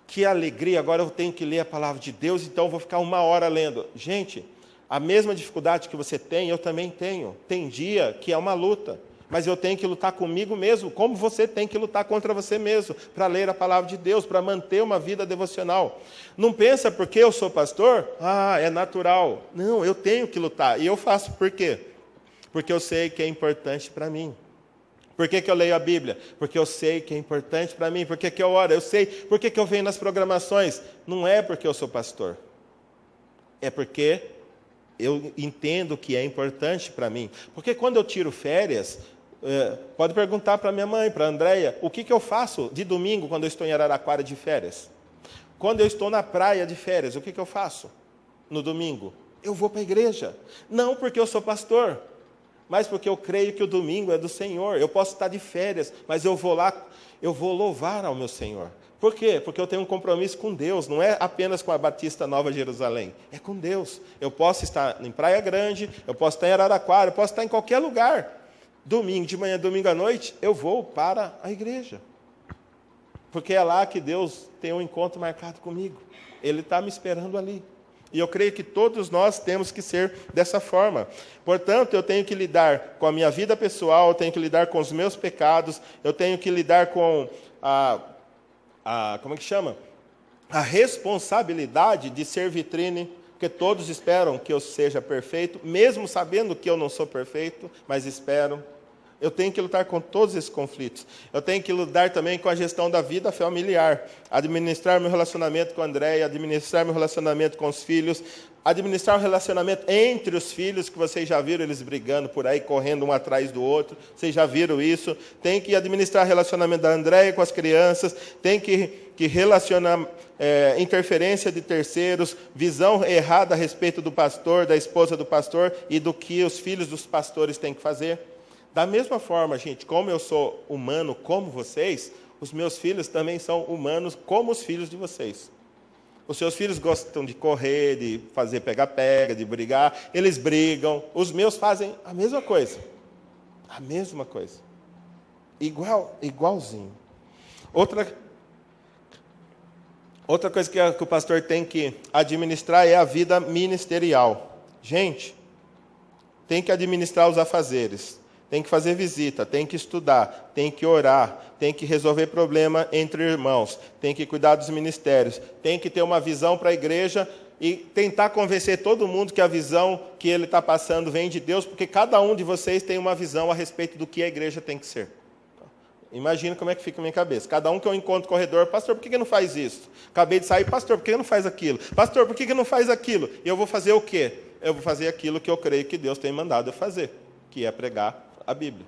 que alegria, agora eu tenho que ler a palavra de Deus, então eu vou ficar 1 hora lendo. Gente, a mesma dificuldade que você tem, eu também tenho. Tem dia que é uma luta. Mas eu tenho que lutar comigo mesmo, como você tem que lutar contra você mesmo, para ler a palavra de Deus, para manter uma vida devocional. Não pensa porque eu sou pastor, é natural. Não, eu tenho que lutar. E eu faço por quê? Porque eu sei que é importante para mim. Por que eu leio a Bíblia? Porque eu sei que é importante para mim. Por que eu oro? Eu sei. Por que eu venho nas programações? Não é porque eu sou pastor. É porque eu entendo que é importante para mim. Porque quando eu tiro férias... pode perguntar para minha mãe, para a Andréia, o que eu faço de domingo quando eu estou em Araraquara de férias? Quando eu estou na praia de férias, o que eu faço no domingo? Eu vou para a igreja. Não porque eu sou pastor, mas porque eu creio que o domingo é do Senhor. Eu posso estar de férias, mas eu vou lá, eu vou louvar ao meu Senhor. Por quê? Porque eu tenho um compromisso com Deus, não é apenas com a Batista Nova Jerusalém, é com Deus. Eu posso estar em Praia Grande, eu posso estar em Araraquara, eu posso estar em qualquer lugar. Domingo de manhã, domingo à noite, eu vou para a igreja. Porque é lá que Deus tem um encontro marcado comigo. Ele está me esperando ali. E eu creio que todos nós temos que ser dessa forma. Portanto, eu tenho que lidar com a minha vida pessoal, eu tenho que lidar com os meus pecados, eu tenho que lidar com como é que chama? A responsabilidade de ser vitrine, porque todos esperam que eu seja perfeito, mesmo sabendo que eu não sou perfeito, mas esperam. Eu tenho que lutar com todos esses conflitos. Eu tenho que lidar também com a gestão da vida familiar, administrar meu relacionamento com a Andréia, administrar meu relacionamento com os filhos, administrar o relacionamento entre os filhos, que vocês já viram eles brigando por aí, correndo um atrás do outro. Vocês já viram isso. Tem que administrar o relacionamento da Andréia com as crianças, tem que relacionar interferência de terceiros, visão errada a respeito do pastor, da esposa do pastor e do que os filhos dos pastores têm que fazer. Da mesma forma, gente, como eu sou humano como vocês, os meus filhos também são humanos como os filhos de vocês. Os seus filhos gostam de correr, de fazer pega-pega, de brigar. Eles brigam. Os meus fazem a mesma coisa. A mesma coisa. Igualzinho. Outra coisa que o pastor tem que administrar é a vida ministerial. Gente, tem que administrar os afazeres. Tem que fazer visita, tem que estudar, tem que orar, tem que resolver problema entre irmãos, tem que cuidar dos ministérios, tem que ter uma visão para a igreja e tentar convencer todo mundo que a visão que ele está passando vem de Deus, porque cada um de vocês tem uma visão a respeito do que a igreja tem que ser. Imagina como é que fica a minha cabeça. Cada um que eu encontro no corredor, pastor, por que não faz isso? Acabei de sair, pastor, por que não faz aquilo? Pastor, por que não faz aquilo? E eu vou fazer o quê? Eu vou fazer aquilo que eu creio que Deus tem mandado eu fazer, que é pregar a Bíblia.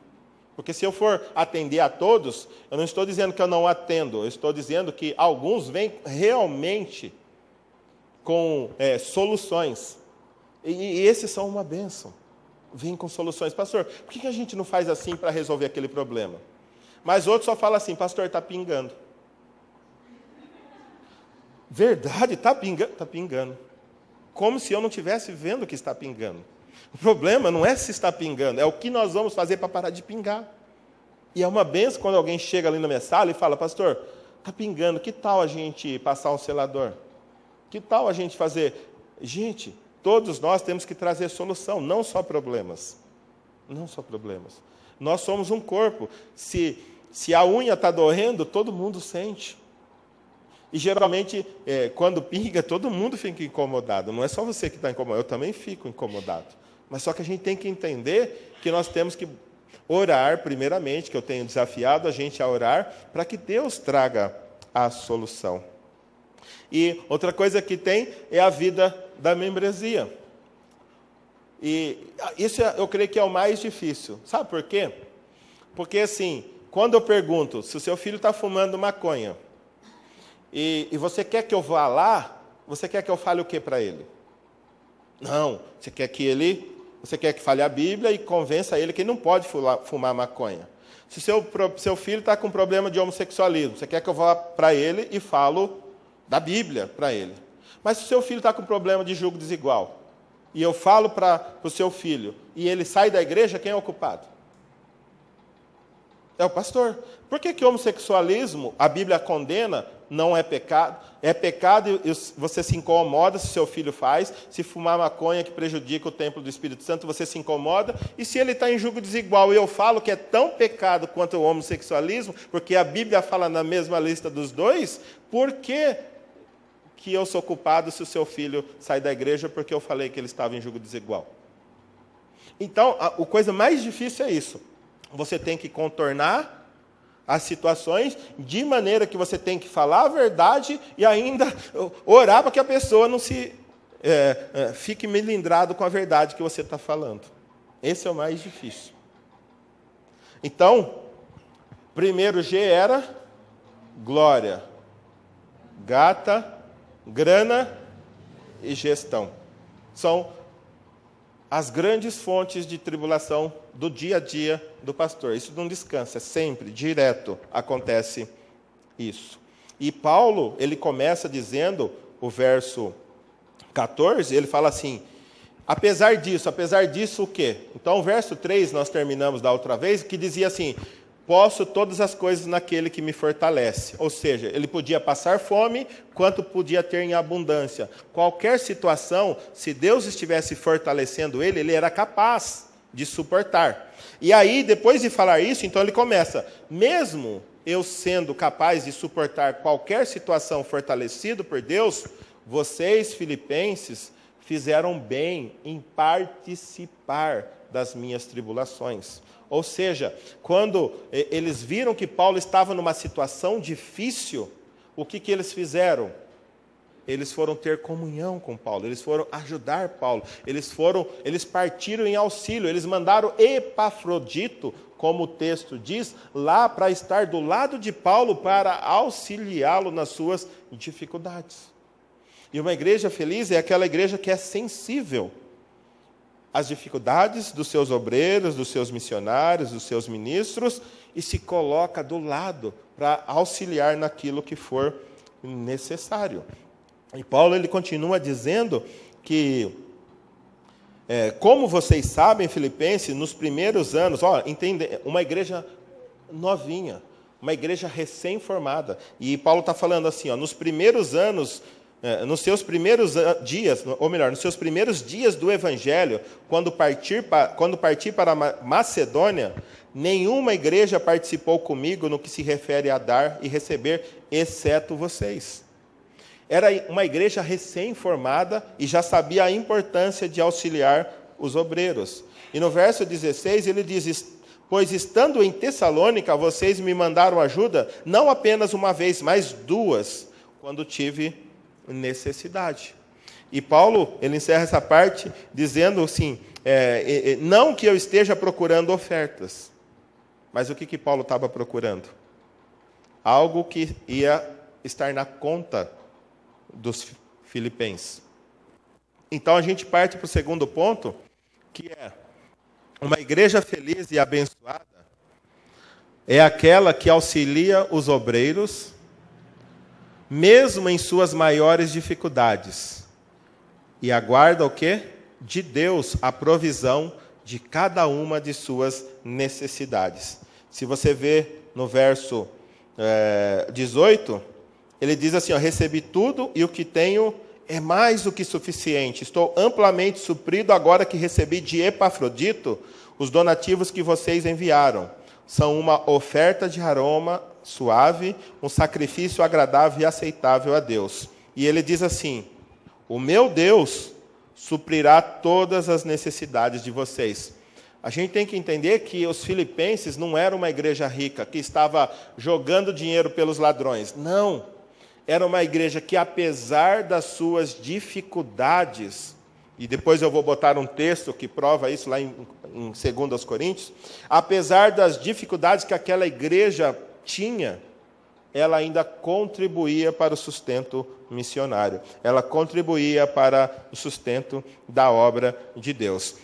Porque se eu for atender a todos, eu não estou dizendo que eu não atendo, eu estou dizendo que alguns vêm realmente com soluções. E esses são uma bênção. Vêm com soluções. Pastor, por que a gente não faz assim para resolver aquele problema? Mas outros só falam assim, pastor, está pingando. Verdade, está pingando? Está pingando. Como se eu não estivesse vendo que está pingando. O problema não é se está pingando, é o que nós vamos fazer para parar de pingar. E é uma benção quando alguém chega ali na minha sala e fala, pastor, está pingando, que tal a gente passar um selador? Que tal a gente fazer? Gente, todos nós temos que trazer solução, não só problemas. Não só problemas. Nós somos um corpo. Se a unha está doendo, todo mundo sente. E geralmente, quando pinga, todo mundo fica incomodado. Não é só você que está incomodado, eu também fico incomodado. Mas só que a gente tem que entender que nós temos que orar, primeiramente, que eu tenho desafiado a gente a orar, para que Deus traga a solução. E outra coisa que tem é a vida da membresia. E isso eu creio que é o mais difícil. Sabe por quê? Porque, assim, quando eu pergunto se o seu filho está fumando maconha, e você quer que eu vá lá, você quer que eu fale o que para ele? Não, você quer que fale a Bíblia e convença ele que ele não pode fumar maconha. Se seu filho está com problema de homossexualismo, você quer que eu vá para ele e falo da Bíblia para ele. Mas se o seu filho está com problema de julgo desigual, e eu falo para o seu filho, e ele sai da igreja, quem é o culpado? É o pastor. Por que o homossexualismo, a Bíblia condena, não é pecado? É pecado e você se incomoda se seu filho faz. Se fumar maconha que prejudica o templo do Espírito Santo, você se incomoda. E se ele está em julgo desigual e eu falo que é tão pecado quanto o homossexualismo, porque a Bíblia fala na mesma lista dos dois, por que eu sou culpado se o seu filho sai da igreja porque eu falei que ele estava em julgo desigual? Então, a coisa mais difícil é isso. Você tem que contornar as situações de maneira que você tem que falar a verdade e ainda orar para que a pessoa não se fique melindrado com a verdade que você está falando. Esse é o mais difícil. Então, primeiro G era glória, gata, grana e gestão. São as grandes fontes de tribulação do dia a dia do pastor. Isso não descansa, é sempre, direto, acontece isso. E Paulo, ele começa dizendo, o verso 14, ele fala assim, apesar disso o quê? Então, o verso 3, nós terminamos da outra vez, que dizia assim, posso todas as coisas naquele que me fortalece. Ou seja, ele podia passar fome, quanto podia ter em abundância. Qualquer situação, se Deus estivesse fortalecendo ele, ele era capaz de suportar. E aí, depois de falar isso, então ele começa, mesmo eu sendo capaz de suportar qualquer situação fortalecido por Deus, vocês, filipenses, fizeram bem em participar das minhas tribulações. Ou seja, quando eles viram que Paulo estava numa situação difícil, o que eles fizeram? Eles foram ter comunhão com Paulo, eles foram ajudar Paulo, eles partiram em auxílio, eles mandaram Epafrodito, como o texto diz, lá para estar do lado de Paulo para auxiliá-lo nas suas dificuldades. E uma igreja feliz é aquela igreja que é sensível às dificuldades dos seus obreiros, dos seus missionários, dos seus ministros, e se coloca do lado para auxiliar naquilo que for necessário. E Paulo ele continua dizendo que, como vocês sabem, Filipenses, nos primeiros anos, entende, uma igreja novinha, uma igreja recém-formada, e Paulo está falando assim, nos primeiros anos, nos seus primeiros dias, ou melhor, nos seus primeiros dias do Evangelho, quando parti para a Macedônia, nenhuma igreja participou comigo no que se refere a dar e receber, exceto vocês. Era uma igreja recém-formada e já sabia a importância de auxiliar os obreiros. E no verso 16 ele diz, pois estando em Tessalônica, vocês me mandaram ajuda, não apenas uma vez, mas duas, quando tive necessidade. E Paulo, ele encerra essa parte dizendo assim, não que eu esteja procurando ofertas, mas o que Paulo estava procurando? Algo que ia estar na conta dos filipenses. Então a gente parte para o segundo ponto, que é uma igreja feliz e abençoada é aquela que auxilia os obreiros mesmo em suas maiores dificuldades. E aguarda o quê? De Deus a provisão de cada uma de suas necessidades. Se você vê no verso 18, ele diz assim, ó, recebi tudo e o que tenho é mais do que suficiente. Estou amplamente suprido agora que recebi de Epafrodito os donativos que vocês enviaram. São uma oferta de aroma suave, um sacrifício agradável e aceitável a Deus. E ele diz assim, o meu Deus suprirá todas as necessidades de vocês. A gente tem que entender que os filipenses não eram uma igreja rica, que estava jogando dinheiro pelos ladrões. Não. Era uma igreja que, apesar das suas dificuldades, e depois eu vou botar um texto que prova isso lá em 2 Coríntios, apesar das dificuldades que aquela igreja tinha, ela ainda contribuía para o sustento missionário. Ela contribuía para o sustento da obra de Deus.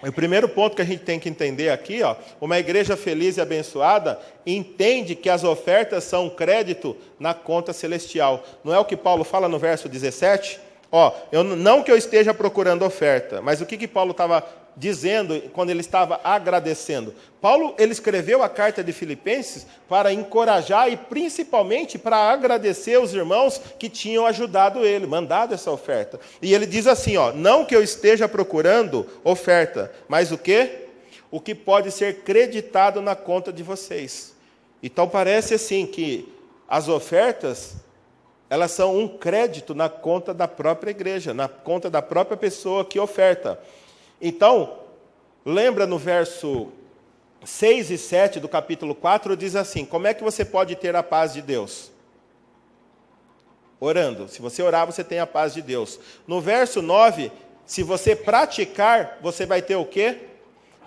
O primeiro ponto que a gente tem que entender aqui, ó, uma igreja feliz e abençoada entende que as ofertas são um crédito na conta celestial. Não é o que Paulo fala no verso 17? Ó, não que eu esteja procurando oferta, mas o que Paulo estava dizendo quando ele estava agradecendo? Paulo, ele escreveu a carta de Filipenses para encorajar e principalmente para agradecer os irmãos que tinham ajudado ele, mandado essa oferta. E ele diz assim, ó, não que eu esteja procurando oferta, mas o quê? O que pode ser creditado na conta de vocês. Então parece assim que as ofertas, elas são um crédito na conta da própria igreja, na conta da própria pessoa que oferta. Então, lembra no verso 6 e 7 do capítulo 4, diz assim, como é que você pode ter a paz de Deus? Orando. Se você orar, você tem a paz de Deus. No verso 9, se você praticar, você vai ter o quê?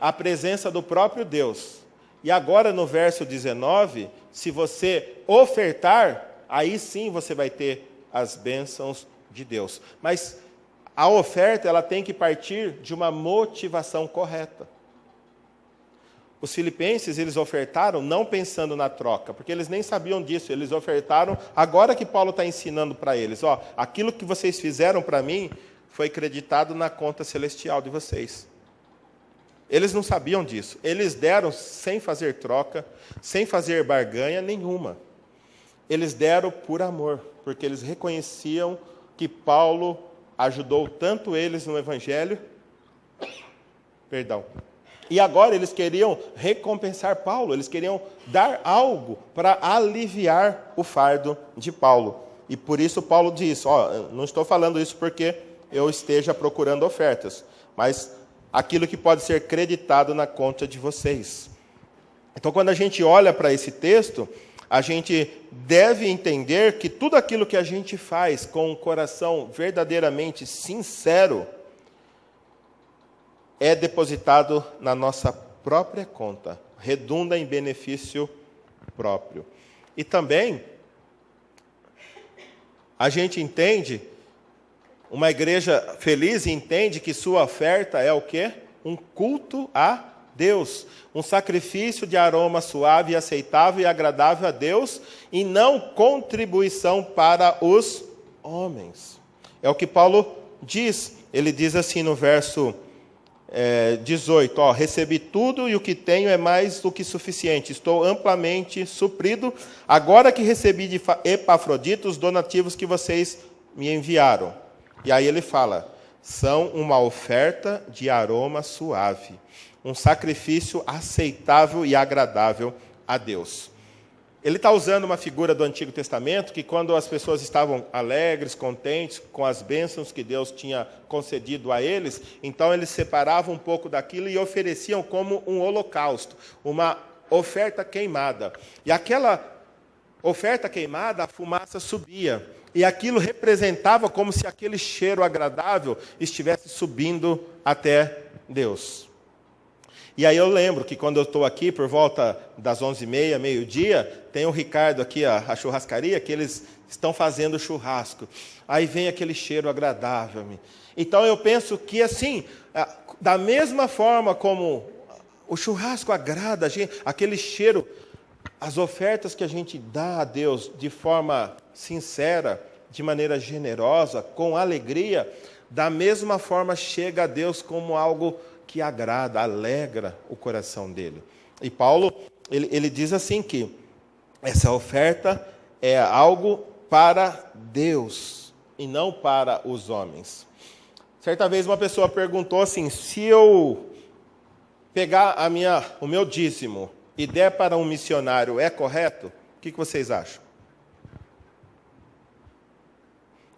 A presença do próprio Deus. E agora no verso 19, se você ofertar, aí sim você vai ter as bênçãos de Deus. Mas a oferta, ela tem que partir de uma motivação correta. Os filipenses, eles ofertaram não pensando na troca, porque eles nem sabiam disso, eles ofertaram, agora que Paulo está ensinando para eles, ó, aquilo que vocês fizeram para mim foi creditado na conta celestial de vocês. Eles não sabiam disso, eles deram sem fazer troca, sem fazer barganha nenhuma. Eles deram por amor, porque eles reconheciam que Paulo ajudou tanto eles no Evangelho, e agora eles queriam recompensar Paulo, eles queriam dar algo para aliviar o fardo de Paulo. E por isso Paulo diz, ó, não estou falando isso porque eu esteja procurando ofertas, mas aquilo que pode ser creditado na conta de vocês. Então, quando a gente olha para esse texto, a gente deve entender que tudo aquilo que a gente faz com um coração verdadeiramente sincero é depositado na nossa própria conta, redunda em benefício próprio. E também, a gente entende, uma igreja feliz entende que sua oferta é o quê? Um culto a Deus, um sacrifício de aroma suave, e aceitável e agradável a Deus, e não contribuição para os homens. É o que Paulo diz. Ele diz assim no verso 18, ó, recebi tudo e o que tenho é mais do que suficiente. Estou amplamente suprido, agora que recebi de Epafrodito os donativos que vocês me enviaram. E aí ele fala, são uma oferta de aroma suave, um sacrifício aceitável e agradável a Deus. Ele está usando uma figura do Antigo Testamento, que quando as pessoas estavam alegres, contentes com as bênçãos que Deus tinha concedido a eles, então eles separavam um pouco daquilo e ofereciam como um holocausto, uma oferta queimada. E aquela oferta queimada, a fumaça subia, e aquilo representava como se aquele cheiro agradável estivesse subindo até Deus. E aí eu lembro que quando eu estou aqui, por volta das 11h30, meio-dia, tem o Ricardo aqui, a churrascaria, que eles estão fazendo churrasco. Aí vem aquele cheiro agradável. Então eu penso que, assim, da mesma forma como o churrasco agrada a gente, aquele cheiro, as ofertas que a gente dá a Deus de forma sincera, de maneira generosa, com alegria, da mesma forma chega a Deus como algo que agrada, alegra o coração dele. E Paulo, ele diz assim que essa oferta é algo para Deus e não para os homens. Certa vez uma pessoa perguntou assim: se eu pegar o meu dízimo e der para um missionário, é correto? O que vocês acham?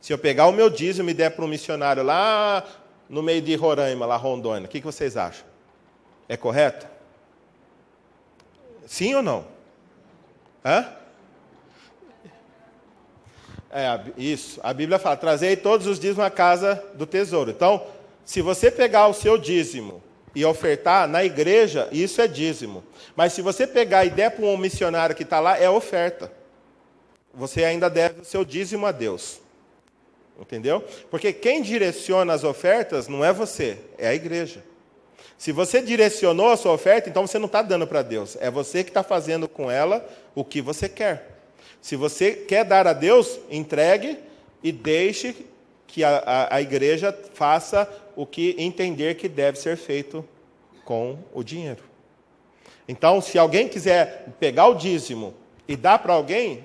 Se eu pegar o meu dízimo e der para um missionário lá no meio de Roraima, lá Rondônia, o que vocês acham? É correto? Sim ou não? Hã? Isso. A Bíblia fala: trazei todos os dízimos à casa do tesouro. Então, se você pegar o seu dízimo e ofertar na igreja, isso é dízimo. Mas se você pegar e der para um missionário que está lá, é oferta. Você ainda deve o seu dízimo a Deus. Entendeu? Porque quem direciona as ofertas não é você, é a igreja. Se você direcionou a sua oferta, então você não está dando para Deus. É você que está fazendo com ela o que você quer. Se você quer dar a Deus, entregue e deixe que a igreja faça o que entender que deve ser feito com o dinheiro. Então, se alguém quiser pegar o dízimo e dar para alguém,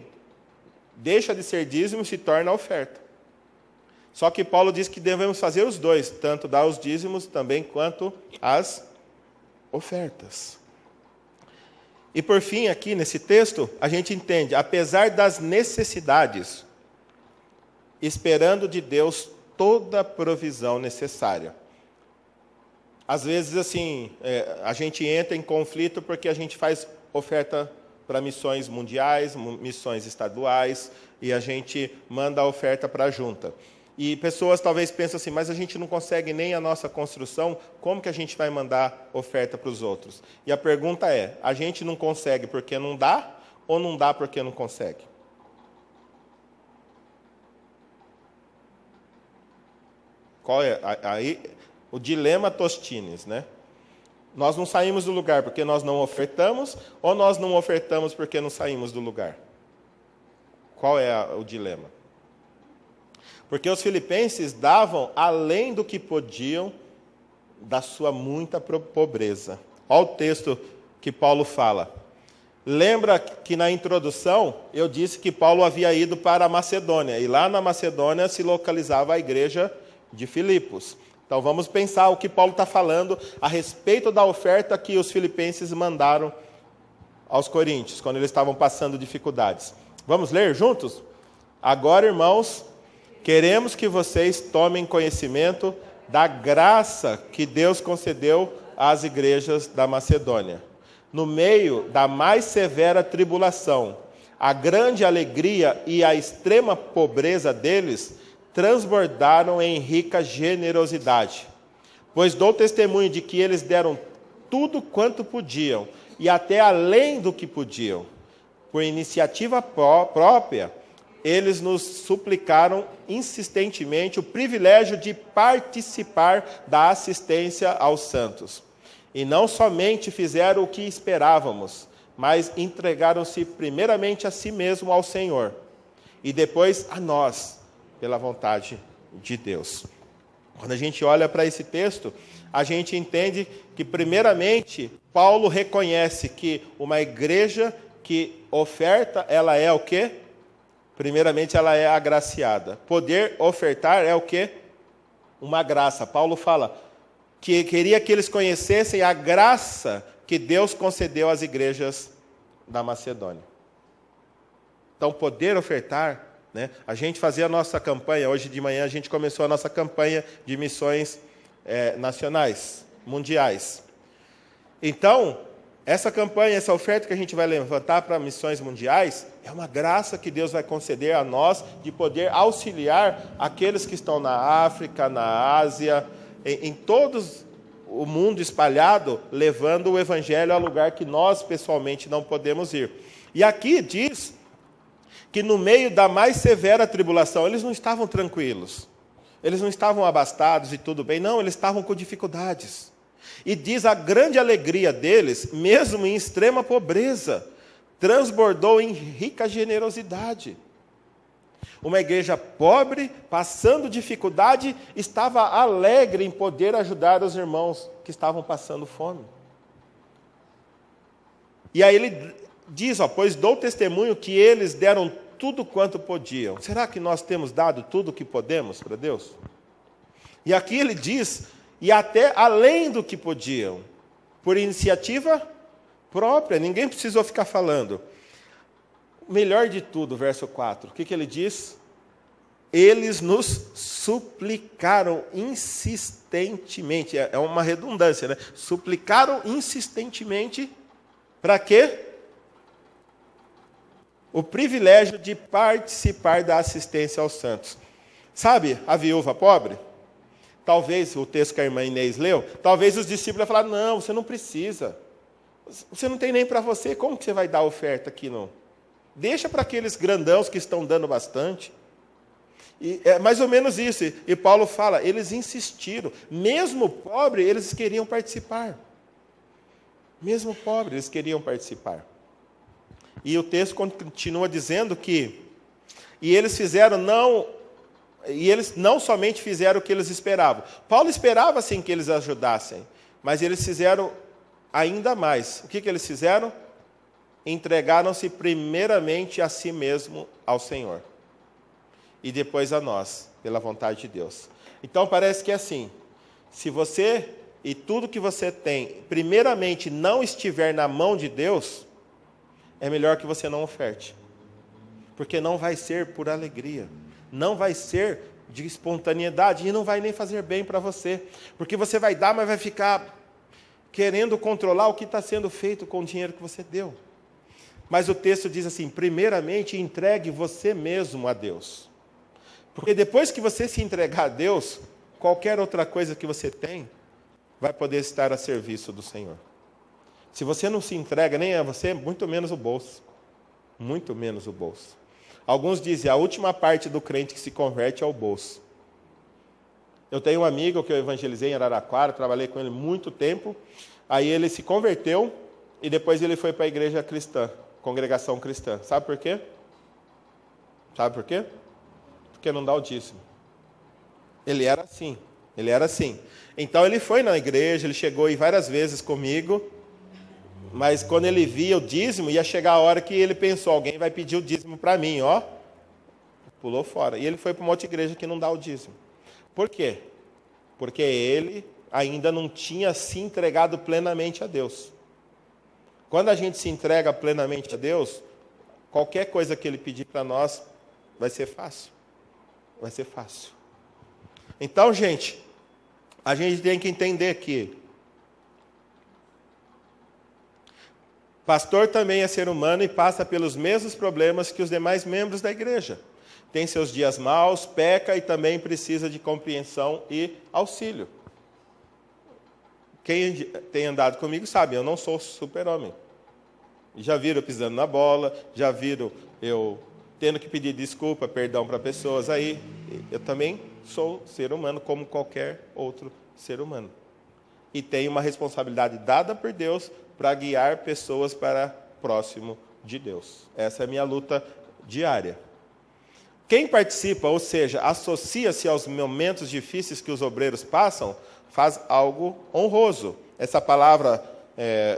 deixa de ser dízimo e se torna oferta. Só que Paulo diz que devemos fazer os dois, tanto dar os dízimos também quanto as ofertas. E por fim, aqui nesse texto, a gente entende, apesar das necessidades, esperando de Deus toda a provisão necessária. Às vezes, assim, a gente entra em conflito porque a gente faz oferta para missões mundiais, missões estaduais, e a gente manda a oferta para a junta. E pessoas talvez pensam assim: mas a gente não consegue nem a nossa construção, como que a gente vai mandar oferta para os outros? E a pergunta é: a gente não consegue porque não dá, ou não dá porque não consegue? Qual é? Aí, o dilema Tostines, né? Nós não saímos do lugar porque nós não ofertamos, ou nós não ofertamos porque não saímos do lugar? Qual é o dilema? Porque os filipenses davam além do que podiam da sua muita pobreza. Olha o texto que Paulo fala. Lembra que na introdução eu disse que Paulo havia ido para a Macedônia, e lá na Macedônia se localizava a igreja de Filipos. Então vamos pensar o que Paulo está falando a respeito da oferta que os filipenses mandaram aos coríntios, quando eles estavam passando dificuldades. Vamos ler juntos? Agora, irmãos, queremos que vocês tomem conhecimento da graça que Deus concedeu às igrejas da Macedônia. No meio da mais severa tribulação, a grande alegria e a extrema pobreza deles transbordaram em rica generosidade. Pois dou testemunho de que eles deram tudo quanto podiam, e até além do que podiam. Por iniciativa própria, eles nos suplicaram insistentemente o privilégio de participar da assistência aos santos. E não somente fizeram o que esperávamos, mas entregaram-se primeiramente a si mesmo ao Senhor, e depois a nós, pela vontade de Deus. Quando a gente olha para esse texto, a gente entende que, primeiramente, Paulo reconhece que uma igreja que oferta, ela é o quê? Primeiramente, ela é agraciada. Poder ofertar é o quê? Uma graça. Paulo fala que queria que eles conhecessem a graça que Deus concedeu às igrejas da Macedônia. Então, poder ofertar, né? A gente fazia a nossa campanha, hoje de manhã a gente começou a nossa campanha de missões nacionais, mundiais. Então, essa campanha, essa oferta que a gente vai levantar para missões mundiais, é uma graça que Deus vai conceder a nós de poder auxiliar aqueles que estão na África, na Ásia, em todo o mundo espalhado, levando o evangelho ao lugar que nós pessoalmente não podemos ir. E aqui diz que no meio da mais severa tribulação, eles não estavam tranquilos, eles não estavam abastados e tudo bem, não, eles estavam com dificuldades. E diz a grande alegria deles, mesmo em extrema pobreza, transbordou em rica generosidade. Uma igreja pobre, passando dificuldade, estava alegre em poder ajudar os irmãos que estavam passando fome. E aí ele diz, pois dou testemunho que eles deram tudo quanto podiam. Será que nós temos dado tudo o que podemos para Deus? E aqui ele diz, e até além do que podiam, por iniciativa própria, ninguém precisou ficar falando. Melhor de tudo, verso 4, o que ele diz? Eles nos suplicaram insistentemente, é uma redundância, né? Suplicaram insistentemente, para quê? O privilégio de participar da assistência aos santos. Sabe a viúva pobre? Talvez, o texto que a irmã Inês leu, talvez os discípulos falaram, não, você não precisa. Você não tem nem para você, como que você vai dar oferta aqui? Não? Deixa para aqueles grandãos que estão dando bastante. E é mais ou menos isso. E Paulo fala, eles insistiram. Mesmo pobre, eles queriam participar. Mesmo pobre, eles queriam participar. E o texto continua dizendo que eles não somente fizeram o que eles esperavam. Paulo esperava sim que eles ajudassem, mas eles fizeram ainda mais. O que eles fizeram? Entregaram-se primeiramente a si mesmo ao Senhor. E depois a nós, pela vontade de Deus. Então parece que é assim, se você e tudo que você tem, primeiramente não estiver na mão de Deus, é melhor que você não oferte. Porque não vai ser por alegria, não vai ser de espontaneidade, e não vai nem fazer bem para você. Porque você vai dar, mas vai ficar querendo controlar o que está sendo feito com o dinheiro que você deu. Mas o texto diz assim, primeiramente entregue você mesmo a Deus. Porque depois que você se entregar a Deus, qualquer outra coisa que você tem, vai poder estar a serviço do Senhor. Se você não se entrega nem a você, muito menos o bolso. Muito menos o bolso. Alguns dizem, a última parte do crente que se converte é o bolso. Eu tenho um amigo que eu evangelizei em Araraquara, trabalhei com ele muito tempo, aí ele se converteu e depois ele foi para a igreja cristã, congregação cristã. Sabe por quê? Sabe por quê? Porque não dá o dízimo. Ele era assim. Então ele foi na igreja, ele chegou aí várias vezes comigo, mas quando ele via o dízimo, ia chegar a hora que ele pensou, alguém vai pedir o dízimo para mim, pulou fora. E ele foi para uma outra igreja que não dá o dízimo. Por quê? Porque ele ainda não tinha se entregado plenamente a Deus. Quando a gente se entrega plenamente a Deus, qualquer coisa que ele pedir para nós, vai ser fácil. Vai ser fácil. Então, gente, a gente tem que entender que pastor também é ser humano e passa pelos mesmos problemas que os demais membros da igreja. Tem seus dias maus, peca e também precisa de compreensão e auxílio. Quem tem andado comigo sabe, eu não sou super-homem. Já viram eu pisando na bola, já viram eu tendo que pedir desculpa, perdão para pessoas aí. Eu também sou ser humano como qualquer outro ser humano. E tenho uma responsabilidade dada por Deus para guiar pessoas para próximo de Deus. Essa é a minha luta diária. Quem participa, ou seja, associa-se aos momentos difíceis que os obreiros passam, faz algo honroso. Essa palavra,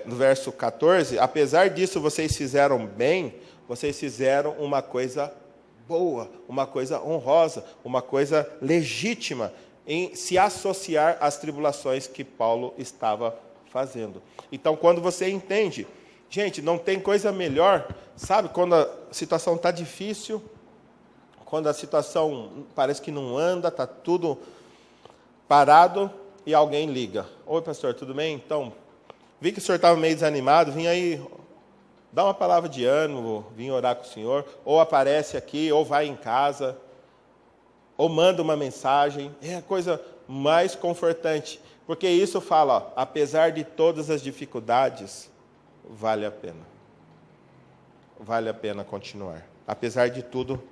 no verso 14, apesar disso vocês fizeram bem, vocês fizeram uma coisa boa, uma coisa honrosa, uma coisa legítima em se associar às tribulações que Paulo estava fazendo. Então, quando você entende, gente, não tem coisa melhor, sabe, quando a situação está difícil, quando a situação parece que não anda, está tudo parado e alguém liga. Oi, pastor, tudo bem? Então, vi que o senhor estava meio desanimado, vim aí dar uma palavra de ânimo, vim orar com o senhor, ou aparece aqui, ou vai em casa, ou manda uma mensagem, é a coisa mais confortante, porque isso fala, apesar de todas as dificuldades, vale a pena. Vale a pena continuar. Apesar de tudo,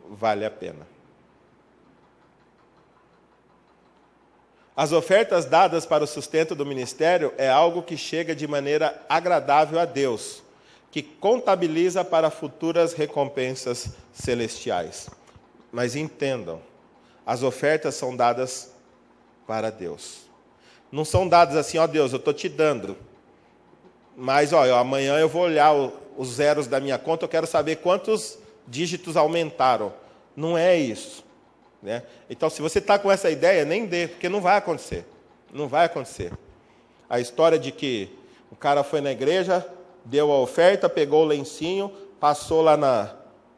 vale a pena. As ofertas dadas para o sustento do ministério é algo que chega de maneira agradável a Deus. que contabiliza para futuras recompensas celestiais. Mas entendam, as ofertas são dadas para Deus. Não são dadas assim, ó Deus, eu estou te dando. Mas, ó, amanhã eu vou olhar os zeros da minha conta, eu quero saber quantos dígitos aumentaram. Não é isso. Né? Então, se você está com essa ideia, nem dê, porque não vai acontecer. Não vai acontecer. A história de que o cara foi na igreja, deu a oferta, pegou o lencinho, passou lá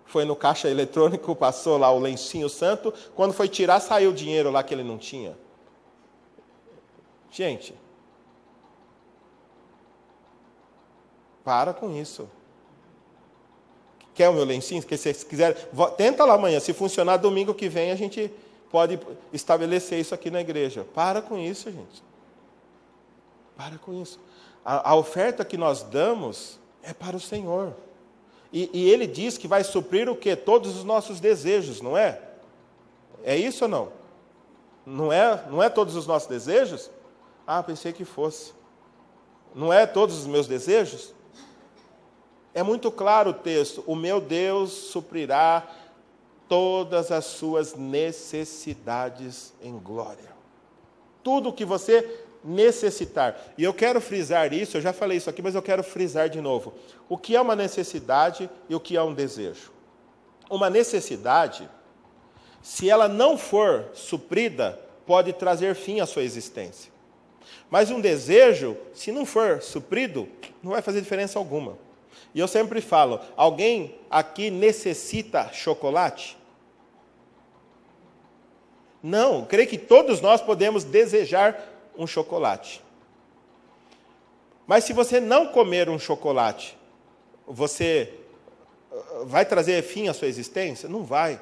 foi no caixa eletrônico, passou lá o lencinho santo, quando foi tirar, saiu o dinheiro lá que ele não tinha. Gente, para com isso. Quer o meu lencinho? Se vocês quiserem, tenta lá amanhã. Se funcionar domingo que vem, a gente pode estabelecer isso aqui na igreja. Para com isso, gente. Para com isso. A oferta que nós damos é para o Senhor. E Ele diz que vai suprir o quê? Todos os nossos desejos, não é? É isso ou não? Não é todos os nossos desejos? Ah, pensei que fosse. Não é todos os meus desejos? É muito claro o texto. O meu Deus suprirá todas as suas necessidades em glória. Tudo o que você necessitar. E eu quero frisar isso, eu já falei isso aqui, mas eu quero frisar de novo. O que é uma necessidade e o que é um desejo? Uma necessidade, se ela não for suprida, pode trazer fim à sua existência. Mas um desejo, se não for suprido, não vai fazer diferença alguma. E eu sempre falo, alguém aqui necessita chocolate? Não, creio que todos nós podemos desejar um chocolate. Mas se você não comer um chocolate, você vai trazer fim à sua existência? Não vai.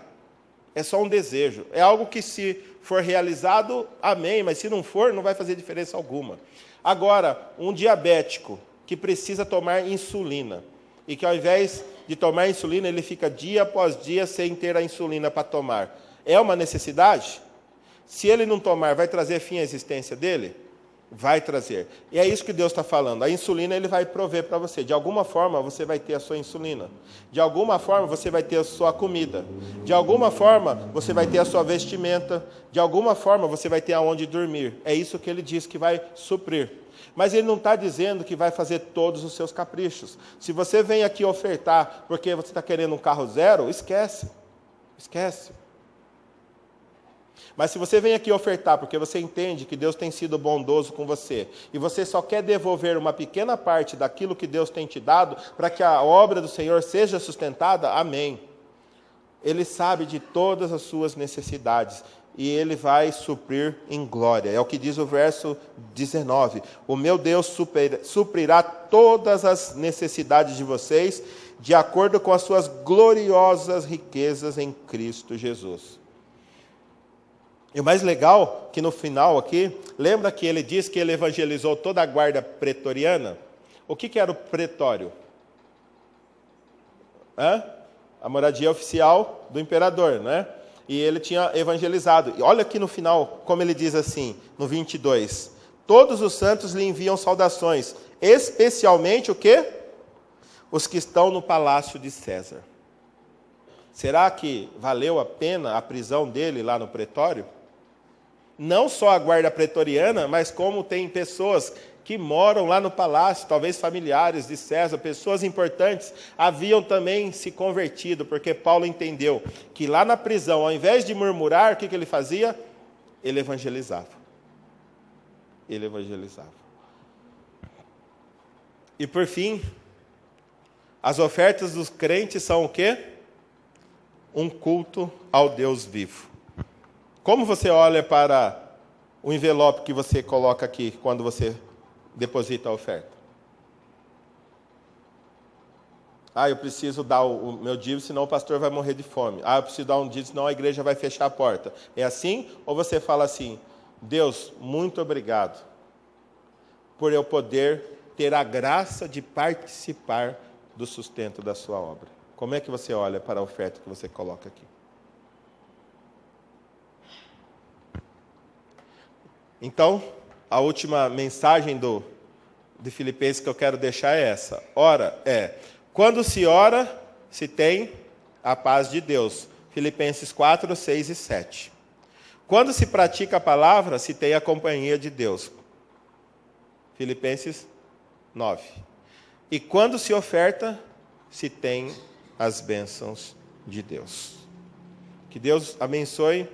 É só um desejo. É algo que, se for realizado, amém, mas se não for, não vai fazer diferença alguma. Agora, um diabético que precisa tomar insulina, e que ao invés de tomar insulina, ele fica dia após dia sem ter a insulina para tomar. É uma necessidade? Se ele não tomar, vai trazer fim à existência dele? Vai trazer. E é isso que Deus está falando. A insulina Ele vai prover para você. De alguma forma, você vai ter a sua insulina. De alguma forma, você vai ter a sua comida. De alguma forma, você vai ter a sua vestimenta. De alguma forma, você vai ter aonde dormir. É isso que Ele diz que vai suprir. Mas Ele não está dizendo que vai fazer todos os seus caprichos. Se você vem aqui ofertar porque você está querendo um carro zero, esquece. Esquece. Mas se você vem aqui ofertar porque você entende que Deus tem sido bondoso com você, e você só quer devolver uma pequena parte daquilo que Deus tem te dado, para que a obra do Senhor seja sustentada, amém. Ele sabe de todas as suas necessidades, e Ele vai suprir em glória. É o que diz o verso 19. O meu Deus suprirá todas as necessidades de vocês, de acordo com as suas gloriosas riquezas em Cristo Jesus. E o mais legal, que no final aqui, lembra que ele diz que ele evangelizou toda a guarda pretoriana? O que era o pretório? A moradia oficial do imperador, né? E ele tinha evangelizado. E olha aqui no final, como ele diz assim, no 22. Todos os santos lhe enviam saudações, especialmente o quê? Os que estão no palácio de César. Será que valeu a pena a prisão dele lá no pretório? Não só a guarda pretoriana, mas como tem pessoas que moram lá no palácio, talvez familiares de César, pessoas importantes, haviam também se convertido, porque Paulo entendeu que lá na prisão, ao invés de murmurar, o que ele fazia? Ele evangelizava. Ele evangelizava. E por fim, as ofertas dos crentes são o quê? Um culto ao Deus vivo. Como você olha para o envelope que você coloca aqui quando você deposita a oferta? Eu preciso dar o meu dízimo, senão o pastor vai morrer de fome. Eu preciso dar um dízimo, senão a igreja vai fechar a porta. É assim? Ou você fala assim, Deus, muito obrigado por eu poder ter a graça de participar do sustento da sua obra. Como é que você olha para a oferta que você coloca aqui? Então, a última mensagem de Filipenses que eu quero deixar é essa. Ora, Quando se ora, se tem a paz de Deus. Filipenses 4, 6 e 7. Quando se pratica a palavra, se tem a companhia de Deus. Filipenses 9. E quando se oferta, se tem as bênçãos de Deus. Que Deus abençoe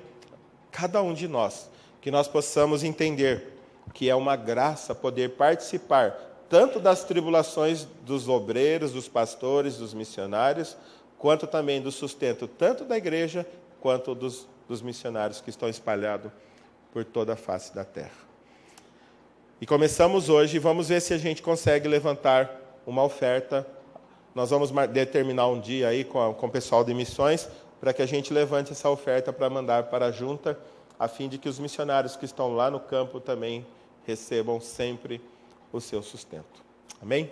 cada um de nós, que nós possamos entender que é uma graça poder participar tanto das tribulações dos obreiros, dos pastores, dos missionários, quanto também do sustento tanto da igreja, quanto dos missionários que estão espalhados por toda a face da terra. E começamos hoje, vamos ver se a gente consegue levantar uma oferta. Nós vamos determinar um dia aí com o pessoal de missões, para que a gente levante essa oferta para mandar para a junta, a fim de que os missionários que estão lá no campo também recebam sempre o seu sustento. Amém?